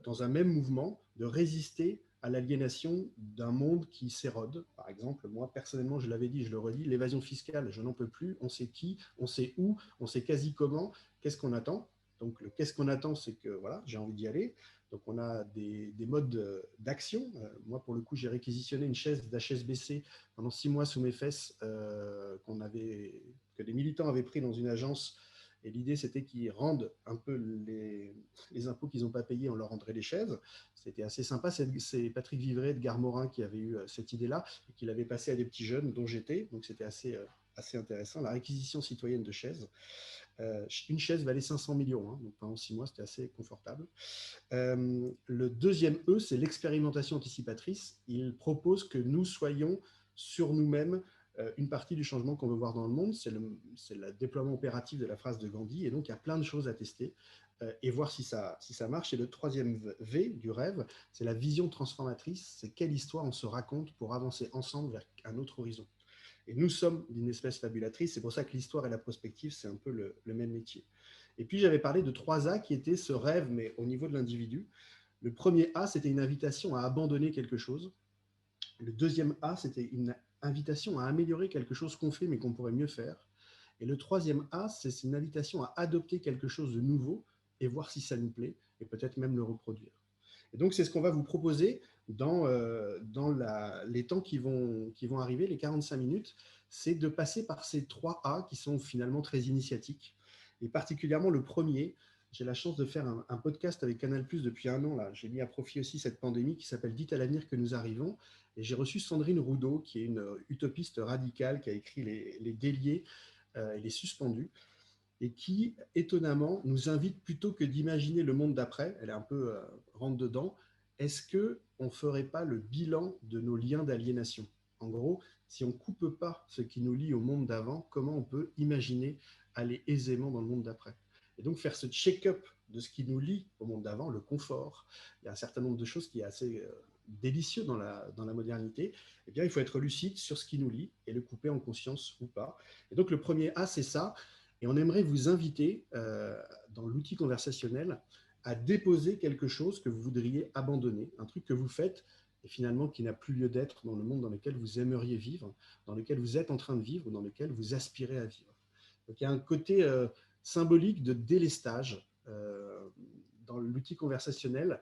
dans un même mouvement, de résister à l'aliénation d'un monde qui s'érode. Par exemple, moi, personnellement, je l'avais dit, je le redis, l'évasion fiscale, je n'en peux plus. On sait qui, on sait où, on sait quasi comment, qu'est-ce qu'on attend. Donc, le qu'est-ce qu'on attend, c'est que voilà, j'ai envie d'y aller. Donc, on a des modes d'action. Moi, pour le coup, j'ai réquisitionné une chaise d'HSBC pendant 6 mois sous mes fesses que des militants avaient pris dans une agence. Et l'idée, c'était qu'ils rendent un peu les impôts qu'ils n'ont pas payés, on leur rendrait les chaises. C'était assez sympa. C'est Patrick Vivray, Edgar Morin qui avait eu cette idée-là et qui l'avait passé à des petits jeunes dont j'étais. Donc, c'était assez intéressant. La réquisition citoyenne de chaises. Une chaise valait 500 millions. Donc, pendant 6 mois, c'était assez confortable. Le deuxième E, c'est l'expérimentation anticipatrice. Il propose que nous soyons sur nous-mêmes une partie du changement qu'on veut voir dans le monde. C'est le déploiement opératif de la phrase de Gandhi. Et donc, il y a plein de choses à tester et voir si ça marche. Et le troisième V du rêve, c'est la vision transformatrice. C'est quelle histoire on se raconte pour avancer ensemble vers un autre horizon. Et nous sommes d'une espèce fabulatrice. C'est pour ça que l'histoire et la prospective, c'est un peu le même métier. Et puis, j'avais parlé de 3 A qui étaient ce rêve, mais au niveau de l'individu. Le premier A, c'était une invitation à abandonner quelque chose. Le deuxième A, c'était une invitation à améliorer quelque chose qu'on fait, mais qu'on pourrait mieux faire. Et le troisième A, c'est une invitation à adopter quelque chose de nouveau et voir si ça nous plaît, et peut-être même le reproduire. Et donc, c'est ce qu'on va vous proposer dans les temps qui vont arriver, les 45 minutes, c'est de passer par ces 3 A qui sont finalement très initiatiques. Et particulièrement le premier, j'ai la chance de faire un podcast avec Canal+ depuis 1 an. J'ai mis à profit aussi cette pandémie qui s'appelle « Dites à l'avenir que nous arrivons ». Et j'ai reçu Sandrine Roudot, qui est une utopiste radicale, qui a écrit Les Déliés et Les Suspendus, et qui, étonnamment, nous invite plutôt que d'imaginer le monde d'après, elle est un peu rentre dedans, est-ce qu'on ne ferait pas le bilan de nos liens d'aliénation? En gros, si on ne coupe pas ce qui nous lie au monde d'avant, comment on peut imaginer aller aisément dans le monde d'après? Et donc faire ce check-up de ce qui nous lie au monde d'avant, le confort, il y a un certain nombre de choses qui est assez délicieux dans la modernité, eh bien, il faut être lucide sur ce qui nous lie et le couper en conscience ou pas. Et donc le premier A, c'est ça. Et on aimerait vous inviter, dans l'outil conversationnel, à déposer quelque chose que vous voudriez abandonner, un truc que vous faites et finalement qui n'a plus lieu d'être dans le monde dans lequel vous aimeriez vivre, dans lequel vous êtes en train de vivre, dans lequel vous aspirez à vivre. Donc il y a un côté symbolique de délestage dans l'outil conversationnel.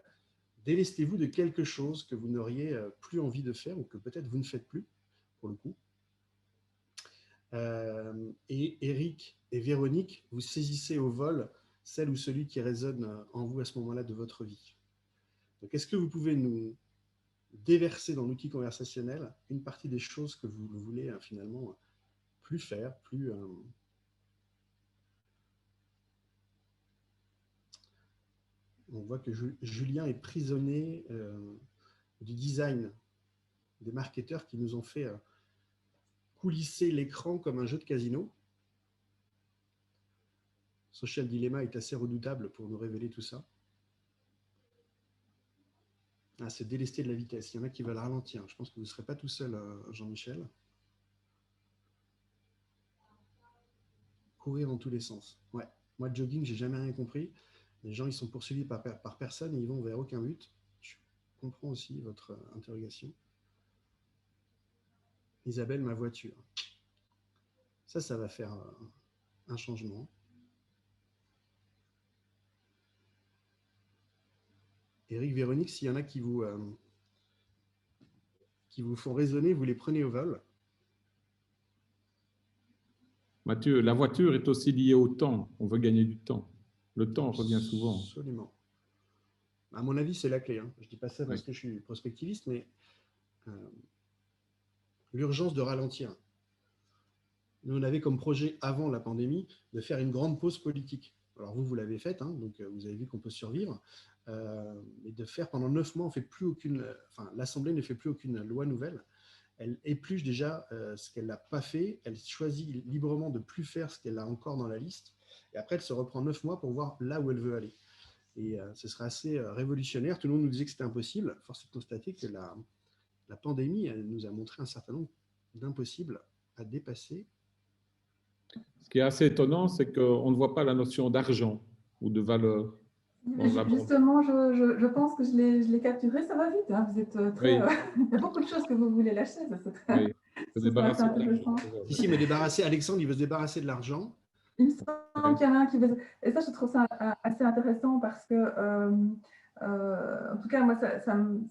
Délestez-vous de quelque chose que vous n'auriez plus envie de faire ou que peut-être vous ne faites plus, pour le coup. Et Eric et Véronique, vous saisissez au vol celle ou celui qui résonne en vous à ce moment-là de votre vie. Donc, est-ce que vous pouvez nous déverser dans l'outil conversationnel une partie des choses que vous voulez finalement plus faire, on voit que Julien est prisonnier du design des marketeurs qui nous ont fait coulisser l'écran comme un jeu de casino. Social Dilemma est assez redoutable pour nous révéler tout ça. Ah, c'est délester de la vitesse. Il y en a qui veulent ralentir. Je pense que vous ne serez pas tout seul, Jean-Michel. Courir dans tous les sens. Ouais. Moi, jogging, j'ai jamais rien compris. Les gens, ils sont poursuivis par personne et ils vont vers aucun but. Je comprends aussi votre interrogation. Isabelle, ma voiture. Ça va faire un changement. Éric, Véronique, s'il y en a qui vous font raisonner, vous les prenez au vol. Mathieu, la voiture est aussi liée au temps. On veut gagner du temps. Le temps revient souvent. Absolument. À mon avis, c'est la clé. Hein. Je ne dis pas ça parce que je suis prospectiviste, mais l'urgence de ralentir. Nous, on avait comme projet, avant la pandémie, de faire une grande pause politique. Alors vous l'avez faite, hein, donc vous avez vu qu'on peut survivre. Mais de faire pendant 9 mois, on fait plus aucune. Enfin, l'Assemblée ne fait plus aucune loi nouvelle. Elle épluche déjà ce qu'elle n'a pas fait. Elle choisit librement de ne plus faire ce qu'elle a encore dans la liste. Et après, elle se reprend 9 mois pour voir là où elle veut aller. Et ce serait assez révolutionnaire. Tout le monde nous disait que c'était impossible. Force est de constater que la pandémie, elle nous a montré un certain nombre d'impossibles à dépasser. Ce qui est assez étonnant, c'est qu'on ne voit pas la notion d'argent ou de valeur. Justement, je pense que je l'ai capturé. Ça va vite. Hein. Vous êtes très. Oui. Il y a beaucoup de choses que vous voulez lâcher. Oui. C'est intéressant. Ici, me débarrasser. Alexandre, il veut se débarrasser de l'argent. Il me semble qu'il y en a un qui veut. Et ça, je trouve ça assez intéressant parce que, en tout cas, moi, ça me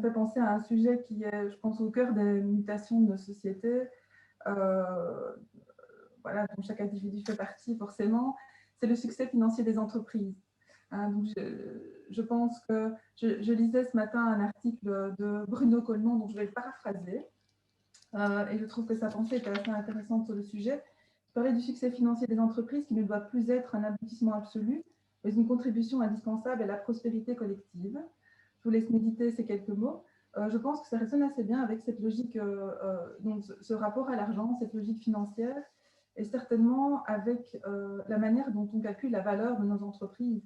fait penser à un sujet qui est, je pense, au cœur des mutations de nos sociétés. Voilà, dont chaque individu fait partie forcément, c'est le succès financier des entreprises. Hein, donc je pense que je lisais ce matin un article de Bruno Coleman, dont je vais le paraphraser, et je trouve que sa pensée était assez intéressante sur le sujet. Il parlait du succès financier des entreprises qui ne doit plus être un aboutissement absolu, mais une contribution indispensable à la prospérité collective. Je vous laisse méditer ces quelques mots. Je pense que ça résonne assez bien avec cette logique, donc ce rapport à l'argent, cette logique financière, et certainement avec la manière dont on calcule la valeur de nos entreprises.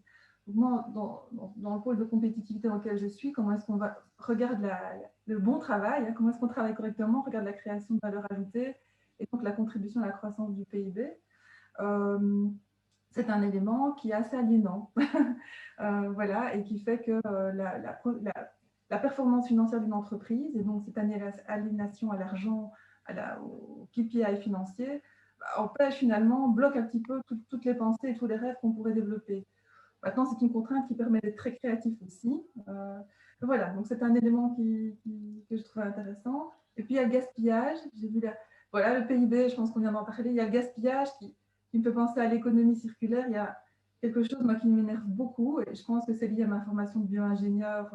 Moi, dans le pôle de compétitivité dans lequel je suis, comment est-ce qu'on regarde le bon travail, hein, comment est-ce qu'on travaille correctement, on regarde la création de valeur ajoutée et donc la contribution à la croissance du PIB. C'est un élément qui est assez aliénant, voilà, et qui fait que la performance financière d'une entreprise, et donc cette aliénation à l'argent, au KPI financier, empêche finalement, bloque un petit peu toutes les pensées et tous les rêves qu'on pourrait développer. Maintenant, c'est une contrainte qui permet d'être très créatif aussi. Voilà, donc c'est un élément que je trouve intéressant. Et puis il y a le gaspillage. J'ai vu voilà, le PIB, je pense qu'on vient d'en parler. Il y a le gaspillage qui me fait penser à l'économie circulaire. Il y a quelque chose, moi, qui m'énerve beaucoup, et je pense que c'est lié à ma formation de bio-ingénieur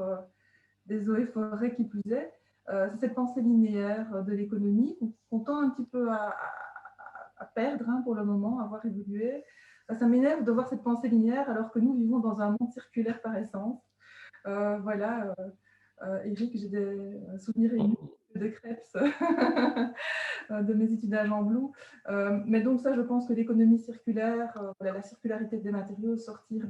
des eaux et forêts qui plus est. C'est cette pensée linéaire de l'économie qu'on tend un petit peu à perdre, hein, pour le moment, à voir évoluer. Ça m'énerve de voir cette pensée linéaire alors que nous vivons dans un monde circulaire par essence. Voilà, Eric, j'ai des souvenirs émus de Krebs de mes études à Jean Blou. Mais donc ça, je pense que l'économie circulaire, la circularité des matériaux, sortir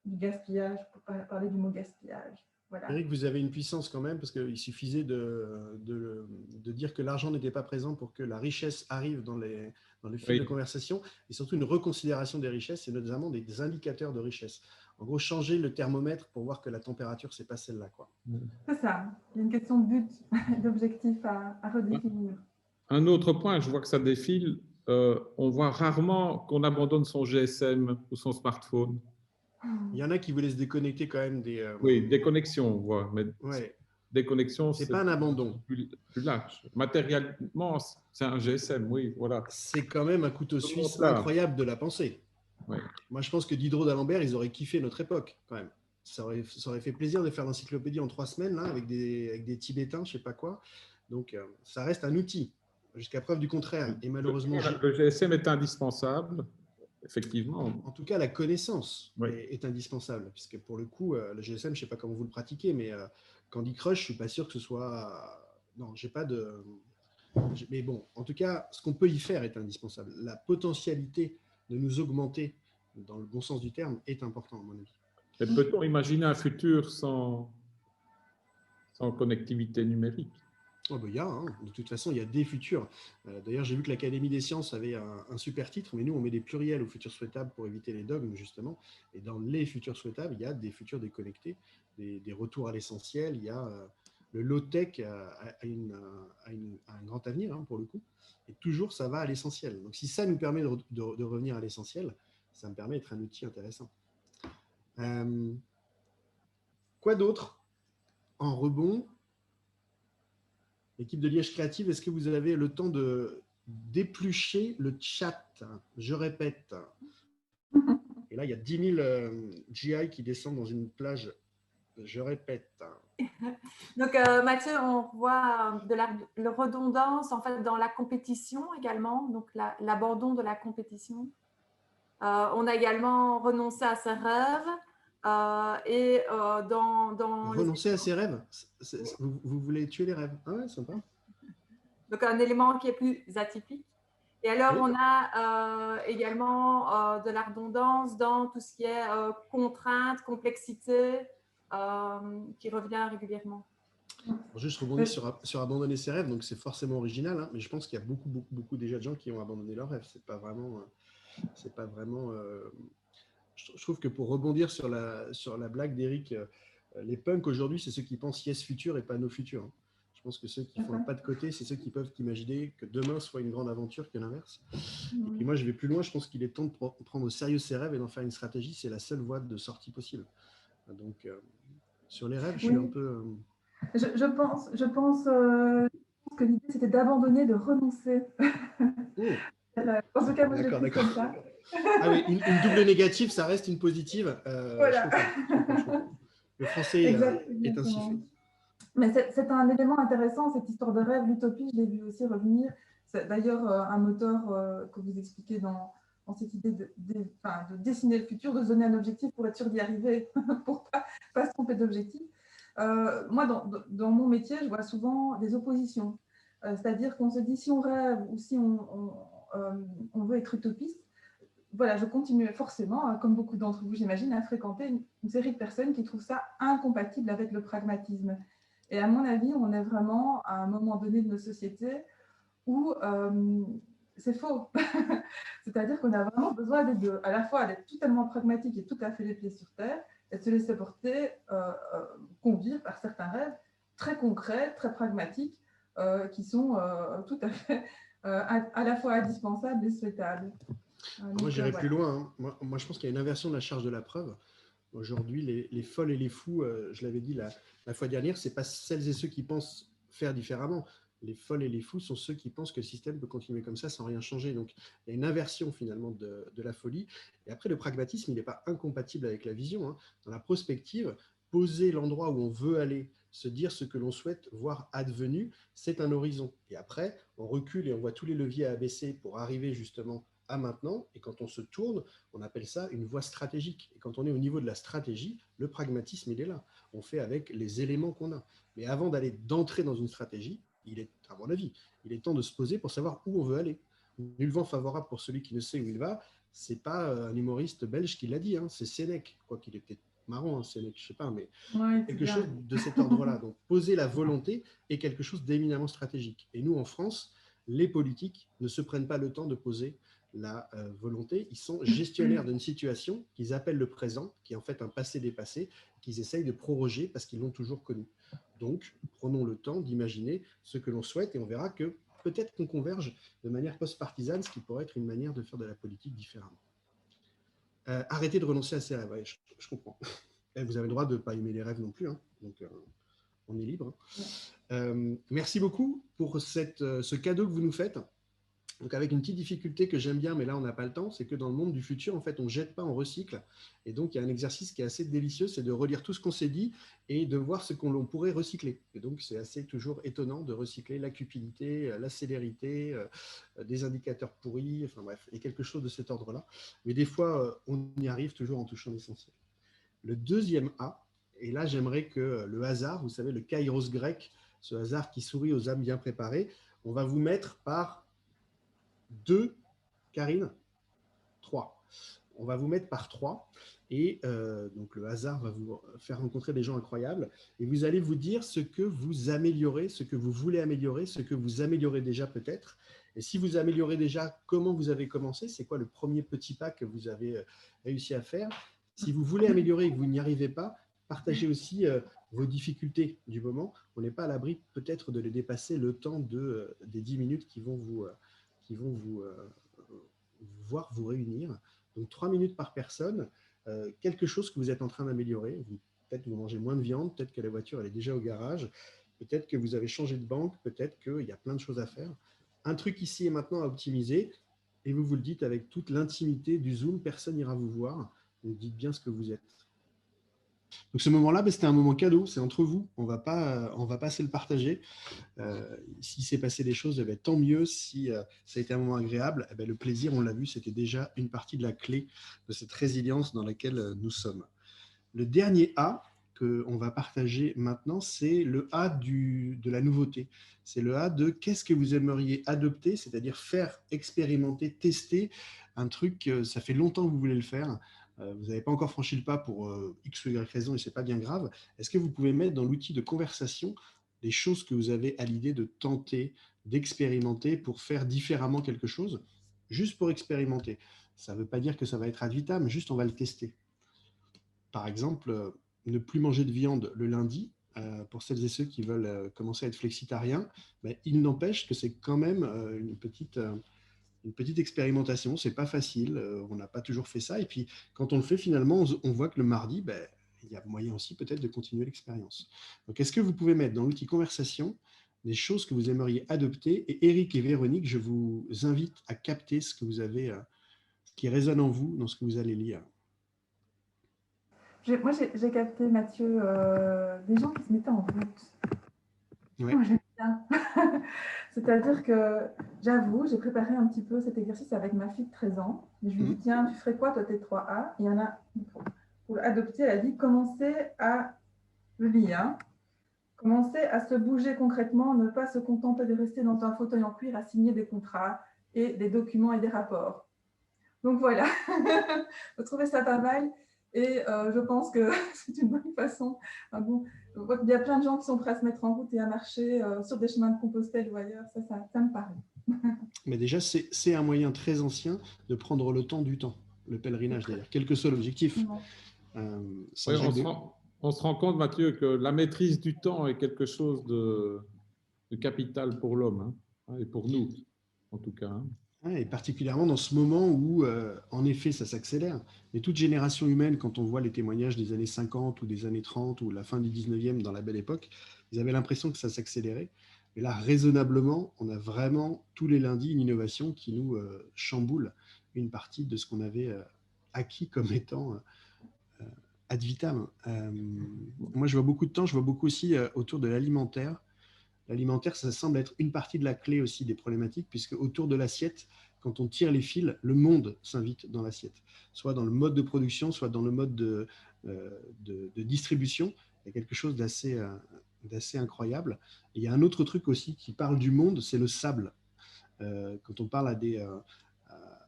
du gaspillage, pour parler du mot gaspillage. Voilà. Eric, vous avez une puissance quand même, parce qu'il suffisait de dire que l'argent n'était pas présent pour que la richesse arrive dans les fils de conversation, et surtout une reconsidération des richesses, et notamment des indicateurs de richesse. En gros, changer le thermomètre pour voir que la température, ce n'est pas celle-là, quoi. C'est ça. Il y a une question de but, d'objectif à redéfinir. Un autre point, je vois que ça défile, on voit rarement qu'on abandonne son GSM ou son smartphone. Il y en a qui vous laissent déconnecter quand même des… Oui, déconnexion, on voit, mais déconnexion, c'est pas un abandon. Plus large. Matériellement, c'est un GSM, oui, voilà. C'est quand même un couteau suisse incroyable de la pensée. Oui. Moi, je pense que Diderot d'Alembert, ils auraient kiffé notre époque, quand même. Ça aurait fait plaisir de faire l'encyclopédie en 3 semaines, là, avec des Tibétains, je sais pas quoi. Donc, ça reste un outil, jusqu'à preuve du contraire. Et malheureusement… Le GSM est indispensable. effectivement. En tout cas, la connaissance Oui. est indispensable, puisque pour le coup, le GSM, je ne sais pas comment vous le pratiquez, mais Candy Crush, je ne suis pas sûr que ce soit... Non, j'ai pas de... Mais bon, en tout cas, ce qu'on peut y faire est indispensable. La potentialité de nous augmenter, dans le bon sens du terme, est important, à mon avis. Mais peut-on imaginer un futur sans connectivité numérique? Oh ben, de toute façon, il y a des futurs. D'ailleurs, j'ai vu que l'Académie des sciences avait un super titre, mais nous, on met des pluriels aux futurs souhaitables pour éviter les dogmes, justement. Et dans les futurs souhaitables, il y a des futurs déconnectés, des retours à l'essentiel. Il y a le low-tech a un grand avenir, hein, pour le coup. Et toujours, ça va à l'essentiel. Donc, si ça nous permet de revenir à l'essentiel, ça me permet d'être un outil intéressant. Quoi d'autre en rebond? L'équipe de Liège Créative, est-ce que vous avez le temps de d'éplucher le chat? Je répète. Et là, il y a 10 000 GI qui descendent dans une plage. Je répète. Donc, Mathieu, on voit de la redondance en fait, dans la compétition également, donc l'abandon de la compétition. On a également renoncé à ses rêves. Renoncer à ses rêves, vous voulez tuer les rêves. Ah ouais, sympa. Donc, un élément qui est plus atypique. Et alors, oui. On a également de la redondance dans tout ce qui est contrainte, complexité, qui revient régulièrement. Alors, juste rebondir sur abandonner ses rêves, donc c'est forcément original, hein, mais je pense qu'il y a beaucoup déjà de gens qui ont abandonné leurs rêves. C'est pas vraiment. Je trouve que pour rebondir sur la blague d'Eric, les punks aujourd'hui, c'est ceux qui pensent yes futur et pas no futur. Hein. Je pense que ceux qui font un pas de côté, c'est ceux qui peuvent imaginer que demain soit une grande aventure que l'inverse. Et puis moi, je vais plus loin. Je pense qu'il est temps de prendre au sérieux ses rêves et d'en faire une stratégie. C'est la seule voie de sortie possible. Donc, sur les rêves, je suis un peu... Je pense que l'idée, c'était d'abandonner, de renoncer. En tout cas, moi, je l'ai comme ça. Ah oui, une double négative, ça reste une positive. Voilà. Je comprends. Le français est ainsi fait. Mais c'est un élément intéressant, cette histoire de rêve, l'utopie, je l'ai vu aussi revenir. C'est d'ailleurs un moteur que vous expliquez dans cette idée de dessiner le futur, de se donner un objectif pour être sûr d'y arriver, pour pas se tromper d'objectif. Moi, dans mon métier, je vois souvent des oppositions. C'est-à-dire qu'on se dit, si on rêve ou si on veut être utopiste, voilà, je continue forcément, comme beaucoup d'entre vous, j'imagine, à fréquenter une série de personnes qui trouvent ça incompatible avec le pragmatisme. Et à mon avis, on est vraiment à un moment donné de nos sociétés où c'est faux. C'est-à-dire qu'on a vraiment besoin des deux, à la fois d'être totalement pragmatique et tout à fait les pieds sur terre, et de se laisser porter, conduire par certains rêves très concrets, très pragmatiques, qui sont tout à fait à la fois indispensables et souhaitables. Moi, j'irai plus loin. Hein. Moi, je pense qu'il y a une inversion de la charge de la preuve. Aujourd'hui, les folles et les fous, je l'avais dit la fois dernière, ce n'est pas celles et ceux qui pensent faire différemment. Les folles et les fous sont ceux qui pensent que le système peut continuer comme ça sans rien changer. Donc, il y a une inversion finalement de la folie. Et après, le pragmatisme, il n'est pas incompatible avec la vision. Hein. Dans la prospective, poser l'endroit où on veut aller, se dire ce que l'on souhaite voir advenu, c'est un horizon. Et après, on recule et on voit tous les leviers à abaisser pour arriver justement à maintenant, et quand on se tourne, on appelle ça une voie stratégique. Et quand on est au niveau de la stratégie, le pragmatisme, il est là. On fait avec les éléments qu'on a. Mais avant d'entrer dans une stratégie, il est, à mon avis, il est temps de se poser pour savoir où on veut aller. Nul vent favorable pour celui qui ne sait où il va. C'est pas un humoriste belge qui l'a dit, hein, c'est Sénèque, quoi qu'il est peut-être marrant, hein, Sénèque, je sais pas, mais quelque chose de cet ordre-là. Donc, poser la volonté est quelque chose d'éminemment stratégique. Et nous, en France, les politiques ne se prennent pas le temps de poser la volonté. Ils sont gestionnaires d'une situation qu'ils appellent le présent, qui est en fait un passé dépassé, qu'ils essayent de proroger parce qu'ils l'ont toujours connu. Donc, prenons le temps d'imaginer ce que l'on souhaite et on verra que peut-être qu'on converge de manière post-partisane, ce qui pourrait être une manière de faire de la politique différemment. Arrêtez de renoncer à ses rêves. Ouais, je comprends. Et vous avez le droit de ne pas aimer les rêves non plus. Hein. Donc, on est libre. Merci beaucoup pour ce cadeau que vous nous faites. Donc avec une petite difficulté que j'aime bien, mais là on n'a pas le temps, c'est que dans le monde du futur, en fait, on ne jette pas, on recycle. Et donc il y a un exercice qui est assez délicieux, c'est de relire tout ce qu'on s'est dit et de voir ce qu'on pourrait recycler. Et donc c'est assez toujours étonnant de recycler la cupidité, la célérité, des indicateurs pourris, enfin bref, et quelque chose de cet ordre-là. Mais des fois, on y arrive toujours en touchant l'essentiel. Le deuxième A, et là j'aimerais que le hasard, vous savez, le kairos grec, ce hasard qui sourit aux âmes bien préparées, on va vous mettre par 2, Karine, 3. On va vous mettre par 3 et donc le hasard va vous faire rencontrer des gens incroyables et vous allez vous dire ce que vous améliorez, ce que vous voulez améliorer, ce que vous améliorez déjà peut-être. Et si vous améliorez déjà, comment vous avez commencé? C'est quoi le premier petit pas que vous avez réussi à faire? Si vous voulez améliorer et que vous n'y arrivez pas, partagez aussi vos difficultés du moment. On n'est pas à l'abri peut-être de les dépasser le temps des 10 minutes qui vont vous voir vous réunir. Donc 3 minutes par personne, quelque chose que vous êtes en train d'améliorer. Peut-être que vous mangez moins de viande, peut-être que la voiture elle est déjà au garage, peut-être que vous avez changé de banque, peut-être qu'il y a plein de choses à faire. Un truc ici et maintenant à optimiser, et vous vous le dites avec toute l'intimité du Zoom, personne n'ira vous voir, donc dites bien ce que vous êtes. Donc ce moment-là, c'était un moment cadeau, c'est entre vous, on va pas se le partager. S'il s'est passé des choses, tant mieux. Si ça a été un moment agréable, le plaisir, on l'a vu, c'était déjà une partie de la clé de cette résilience dans laquelle nous sommes. Le dernier A qu'on va partager maintenant, c'est le A de la nouveauté. C'est le A de qu'est-ce que vous aimeriez adopter, c'est-à-dire faire, expérimenter, tester un truc, ça fait longtemps que vous voulez le faire. Vous n'avez pas encore franchi le pas pour X ou Y raison et ce n'est pas bien grave. Est-ce que vous pouvez mettre dans l'outil de conversation des choses que vous avez à l'idée de tenter, d'expérimenter pour faire différemment quelque chose, juste pour expérimenter? Ça ne veut pas dire que ça va être ad vitam, juste on va le tester. Par exemple, ne plus manger de viande le lundi, pour celles et ceux qui veulent commencer à être flexitariens, il n'empêche que c'est quand même une petite expérimentation, c'est pas facile, on n'a pas toujours fait ça, et puis quand on le fait finalement, on voit que le mardi, il y a moyen aussi peut-être de continuer l'expérience. Donc est-ce que vous pouvez mettre dans l'outil conversation des choses que vous aimeriez adopter, et Eric et Véronique, je vous invite à capter ce que vous avez, ce qui résonne en vous dans ce que vous allez lire. Moi, j'ai capté, Mathieu, des gens qui se mettaient en route. Ouais. Moi, j'aime bien. C'est-à-dire que, j'avoue, j'ai préparé un petit peu cet exercice avec ma fille de 13 ans. Et je lui ai dit, tiens, tu ferais quoi, toi, tes 3A? Il y en a, pour l'adopter, elle a dit, commencer à le lire, commencer à se bouger concrètement, ne pas se contenter de rester dans un fauteuil en cuir à signer des contrats et des documents et des rapports. Donc voilà, je trouvais ça pas mal. Et je pense que c'est une bonne façon. Je vois qu'il y a plein de gens qui sont prêts à se mettre en route et à marcher sur des chemins de Compostelle ou ailleurs. Ça me paraît. Mais déjà, c'est un moyen très ancien de prendre le temps du temps, le pèlerinage d'ailleurs, quel que soit l'objectif. On se rend compte, Mathieu, que la maîtrise du temps est quelque chose de capital pour l'homme, hein, et pour nous, en tout cas. Hein. Et particulièrement dans ce moment où, en effet, ça s'accélère. Mais toute génération humaine, quand on voit les témoignages des années 50 ou des années 30 ou la fin du 19e dans la belle époque, ils avaient l'impression que ça s'accélérait. Mais là, raisonnablement, on a vraiment tous les lundis une innovation qui nous chamboule une partie de ce qu'on avait acquis comme étant ad vitam. Moi, je vois beaucoup de temps, je vois beaucoup aussi autour de l'alimentaire. L'alimentaire, ça semble être une partie de la clé aussi des problématiques, puisque autour de l'assiette, quand on tire les fils, le monde s'invite dans l'assiette, soit dans le mode de production, soit dans le mode de distribution. Il y a quelque chose d'assez incroyable. Et il y a un autre truc aussi qui parle du monde, c'est le sable. Quand on parle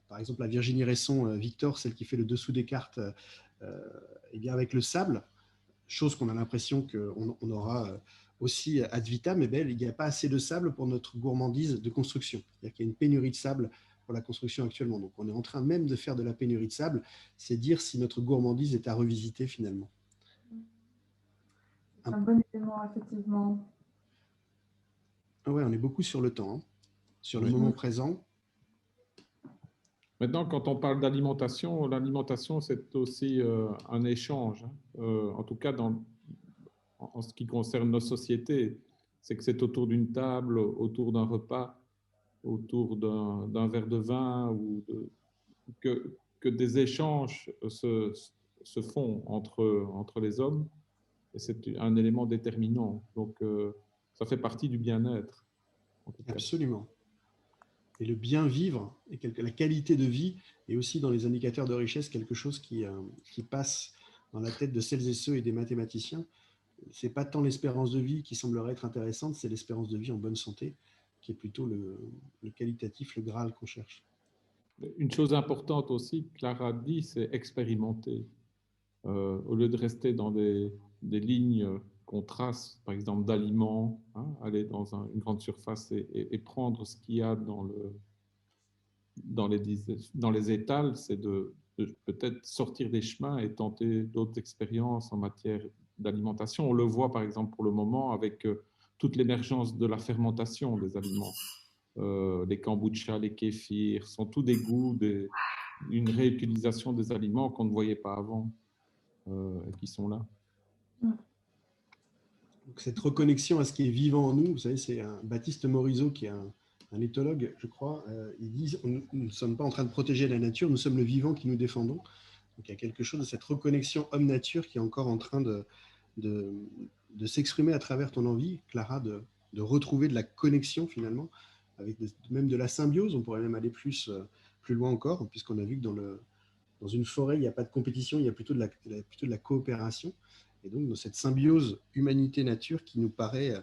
par exemple, à Virginie Resson, Victor, celle qui fait le dessous des cartes, et bien avec le sable, chose qu'on a l'impression qu'on aura aussi ad vitam, mais il n'y a pas assez de sable pour notre gourmandise de construction. C'est-à-dire qu'il y a une pénurie de sable pour la construction actuellement. Donc on est en train même de faire de la pénurie de sable, c'est dire si notre gourmandise est à revisiter finalement. C'est un bon élément, effectivement. Ouais, on est beaucoup sur le temps, hein, sur le moment présent. Maintenant, quand on parle d'alimentation, l'alimentation, c'est aussi un échange. En tout cas, en ce qui concerne nos sociétés, c'est que c'est autour d'une table, autour d'un repas, autour d'un verre de vin ou que des échanges se font entre les hommes. Et c'est un élément déterminant. Donc, ça fait partie du bien-être. Absolument. Et le bien vivre, et la qualité de vie, est aussi dans les indicateurs de richesse quelque chose qui passe dans la tête de celles et ceux et des mathématiciens. Ce n'est pas tant l'espérance de vie qui semblerait être intéressante, c'est l'espérance de vie en bonne santé, qui est plutôt le qualitatif, le Graal qu'on cherche. Une chose importante aussi, Clara dit, c'est expérimenter. Au lieu de rester dans des lignes qu'on trace, par exemple d'aliments, hein, aller dans une grande surface et prendre ce qu'il y a dans les étals, c'est de peut-être sortir des chemins et tenter d'autres expériences en matière d'alimentation. On le voit par exemple pour le moment avec toute l'émergence de la fermentation des aliments. Les kombucha, les kéfirs, sont tous des goûts, une réutilisation des aliments qu'on ne voyait pas avant et qui sont là. Donc, cette reconnexion à ce qui est vivant en nous, vous savez, c'est Baptiste Morisot qui est un éthologue, je crois. Il dit nous ne sommes pas en train de protéger la nature, nous sommes le vivant qui nous défendons. Donc il y a quelque chose de cette reconnexion homme-nature qui est encore en train de s'exprimer à travers ton envie, Clara, de retrouver de la connexion finalement, avec même de la symbiose. On pourrait même aller plus loin encore, puisqu'on a vu que dans une forêt, il n'y a pas de compétition, il y a plutôt de la coopération. Et donc, dans cette symbiose humanité-nature qui nous paraît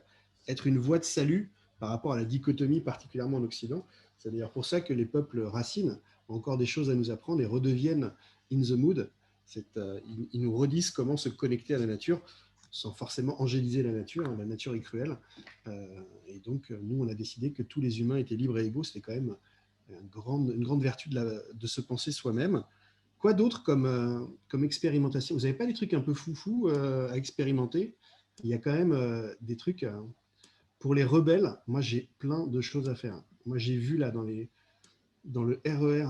être une voie de salut par rapport à la dichotomie, particulièrement en Occident. C'est d'ailleurs pour ça que les peuples racines ont encore des choses à nous apprendre et redeviennent in the mood. Ils nous redisent comment se connecter à la nature sans forcément angéliser la nature. La nature est cruelle. Et donc, nous, on a décidé que tous les humains étaient libres et égaux. C'était quand même une grande vertu de se penser soi-même. Quoi d'autre comme expérimentation? Vous n'avez pas des trucs un peu foufou à expérimenter? Il y a quand même des trucs pour les rebelles. Moi, j'ai plein de choses à faire. Moi, j'ai vu là dans le RER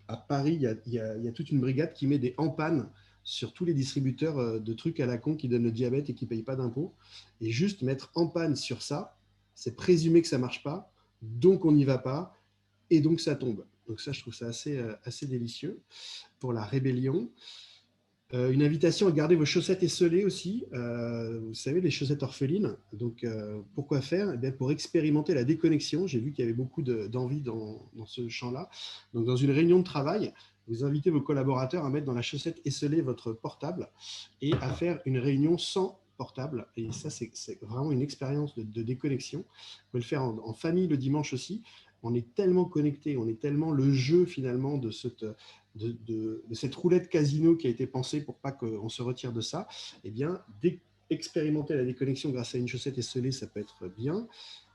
à Paris, il y a toute une brigade qui met des empannes sur tous les distributeurs de trucs à la con qui donnent le diabète et qui ne payent pas d'impôts. Et juste mettre en panne sur ça, c'est présumer que ça ne marche pas, donc on n'y va pas, et donc ça tombe. Donc ça, je trouve ça assez délicieux pour la rébellion. Une invitation à garder vos chaussettes esselées aussi. Vous savez, les chaussettes orphelines. Donc, pourquoi faire? Eh bien, pour expérimenter la déconnexion. J'ai vu qu'il y avait beaucoup d'envie dans ce champ-là. Donc, dans une réunion de travail, vous invitez vos collaborateurs à mettre dans la chaussette esselée votre portable et à faire une réunion sans portable. Et ça, c'est vraiment une expérience de déconnexion. Vous pouvez le faire en famille le dimanche aussi. On est tellement connecté, on est tellement le jeu finalement de cette roulette casino qui a été pensée pour pas qu'on se retire de ça. Eh bien, expérimenter la déconnexion grâce à une chaussette esselée, ça peut être bien.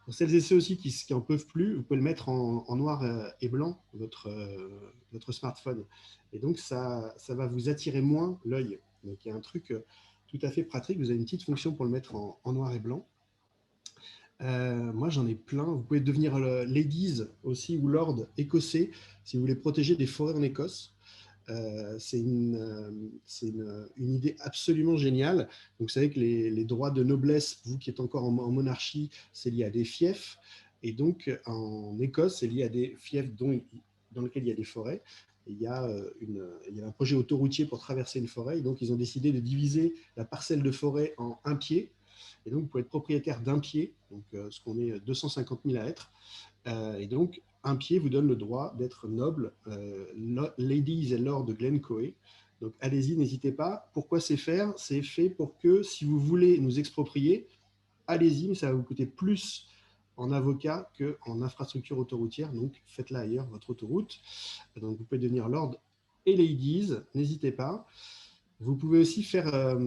Pour celles et ceux aussi qui n'en peuvent plus, vous pouvez le mettre en noir et blanc, votre smartphone. Et donc, ça va vous attirer moins l'œil. Donc, il y a un truc tout à fait pratique. Vous avez une petite fonction pour le mettre en noir et blanc. Moi, j'en ai plein. Vous pouvez devenir ladies aussi ou lord écossais si vous voulez protéger des forêts en Écosse. C'est une idée absolument géniale. Donc, vous savez que les droits de noblesse, vous qui êtes encore en monarchie, c'est lié à des fiefs. Et donc, en Écosse, c'est lié à des fiefs dans lesquels il y a des forêts. Et il y a un projet autoroutier pour traverser une forêt. Et donc, ils ont décidé de diviser la parcelle de forêt en un pied. Et donc, vous pouvez être propriétaire d'un pied, donc ce qu'on est 250 000 à être. Et donc, un pied vous donne le droit d'être noble, ladies et lord de Glencoe. Donc, allez-y, n'hésitez pas. Pourquoi c'est faire? C'est fait pour que, si vous voulez nous exproprier, allez-y, mais ça va vous coûter plus en avocat qu'en infrastructure autoroutière. Donc, faites-la ailleurs, votre autoroute. Donc, vous pouvez devenir lord et ladies, n'hésitez pas. Vous pouvez aussi faire...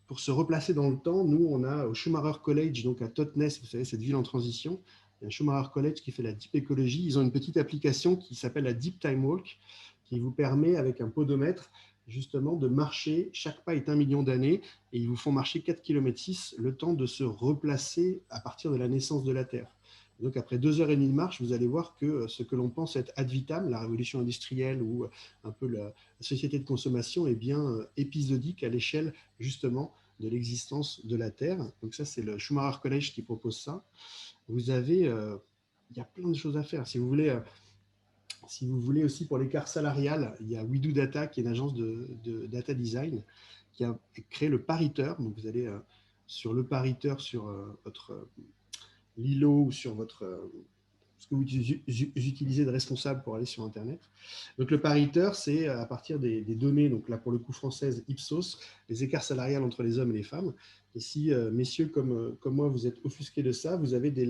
pour se replacer dans le temps, nous, on a au Schumacher College, donc à Totnes, vous savez, cette ville en transition, il y a un Schumacher College qui fait la Deep Écologie. Ils ont une petite application qui s'appelle la Deep Time Walk, qui vous permet, avec un podomètre, justement, de marcher. Chaque pas est 1 million d'années et ils vous font marcher 4,6 km, le temps de se replacer à partir de la naissance de la Terre. Donc, après 2h30 de marche, vous allez voir que ce que l'on pense être ad vitam, la révolution industrielle ou un peu la société de consommation, est bien épisodique à l'échelle, justement, de l'existence de la Terre. Donc ça, c'est le Schumacher College qui propose ça. Vous avez il y a plein de choses à faire. Si vous voulez aussi pour l'écart salarial, il y a We Do Data, qui est une agence de data design, qui a créé le pariteur. Donc, vous allez sur le pariteur, sur votre Lilo ou sur ce que vous utilisez de responsable pour aller sur Internet. Donc, le pariteur, c'est à partir des données, donc là, pour le coup, française, Ipsos, les écarts salariales entre les hommes et les femmes. Et si, messieurs, comme moi, vous êtes offusqués de ça, vous avez des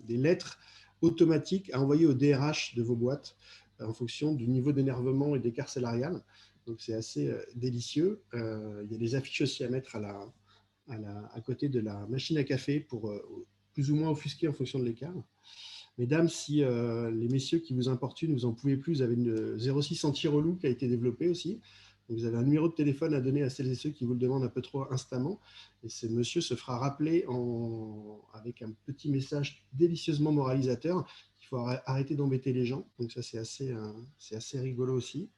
lettres automatiques à envoyer au DRH de vos boîtes en fonction du niveau d'énervement et d'écart salarial. Donc, c'est assez délicieux. Il y a des affiches aussi à mettre à côté de la machine à café pour plus ou moins offusquer en fonction de l'écart. Mesdames, si les messieurs qui vous importunent, vous n'en pouvez plus, vous avez une 06 anti-relou qui a été développée aussi. Donc, vous avez un numéro de téléphone à donner à celles et ceux qui vous le demandent un peu trop instamment. Et ce monsieur se fera rappeler avec un petit message délicieusement moralisateur qu'il faut arrêter d'embêter les gens. Donc ça, c'est assez rigolo aussi.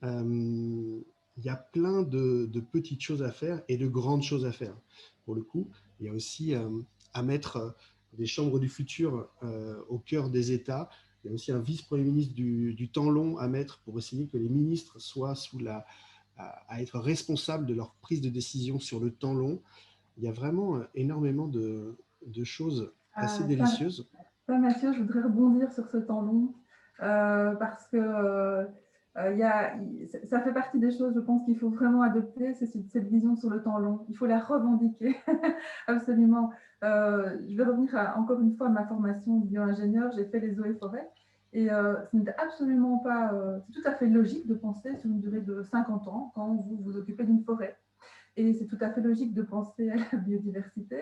Il y a plein de petites choses à faire et de grandes choses à faire. Pour le coup, il y a aussi à mettre des chambres du futur au cœur des États. Il y a aussi un vice-premier ministre du temps long à mettre pour essayer que les ministres soient à être responsables de leur prise de décision sur le temps long. Il y a vraiment énormément de choses assez délicieuses. Mathieu, je voudrais rebondir sur ce temps long parce que ça fait partie des choses, je pense, qu'il faut vraiment adopter, c'est cette vision sur le temps long. Il faut la revendiquer, absolument. Je vais revenir encore une fois à ma formation de bio-ingénieur. J'ai fait les eaux et forêts. Et ce n'est absolument pas… c'est tout à fait logique de penser sur une durée de 50 ans quand vous vous occupez d'une forêt. Et c'est tout à fait logique de penser à la biodiversité,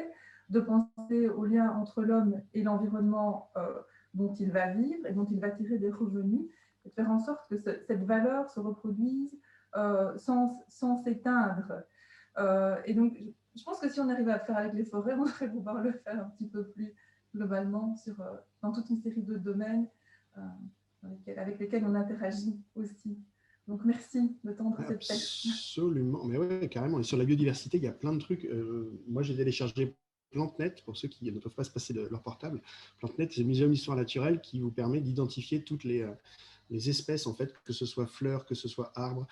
de penser au lien entre l'homme et l'environnement dont il va vivre et dont il va tirer des revenus, et de faire en sorte que cette valeur se reproduise sans s'éteindre. Et donc, je pense que si on arrive à le faire avec les forêts, on devrait pouvoir le faire un petit peu plus globalement dans toute une série de domaines avec lesquels on interagit aussi. Donc, merci de tendre cette perche. Absolument, mais oui, carrément. Et sur la biodiversité, il y a plein de trucs. Moi, j'ai téléchargé PlanteNet, pour ceux qui ne peuvent pas se passer de leur portable. PlanteNet, c'est le muséum d'histoire naturelle qui vous permet d'identifier toutes les espèces, en fait, que ce soit fleurs, que ce soit arbres.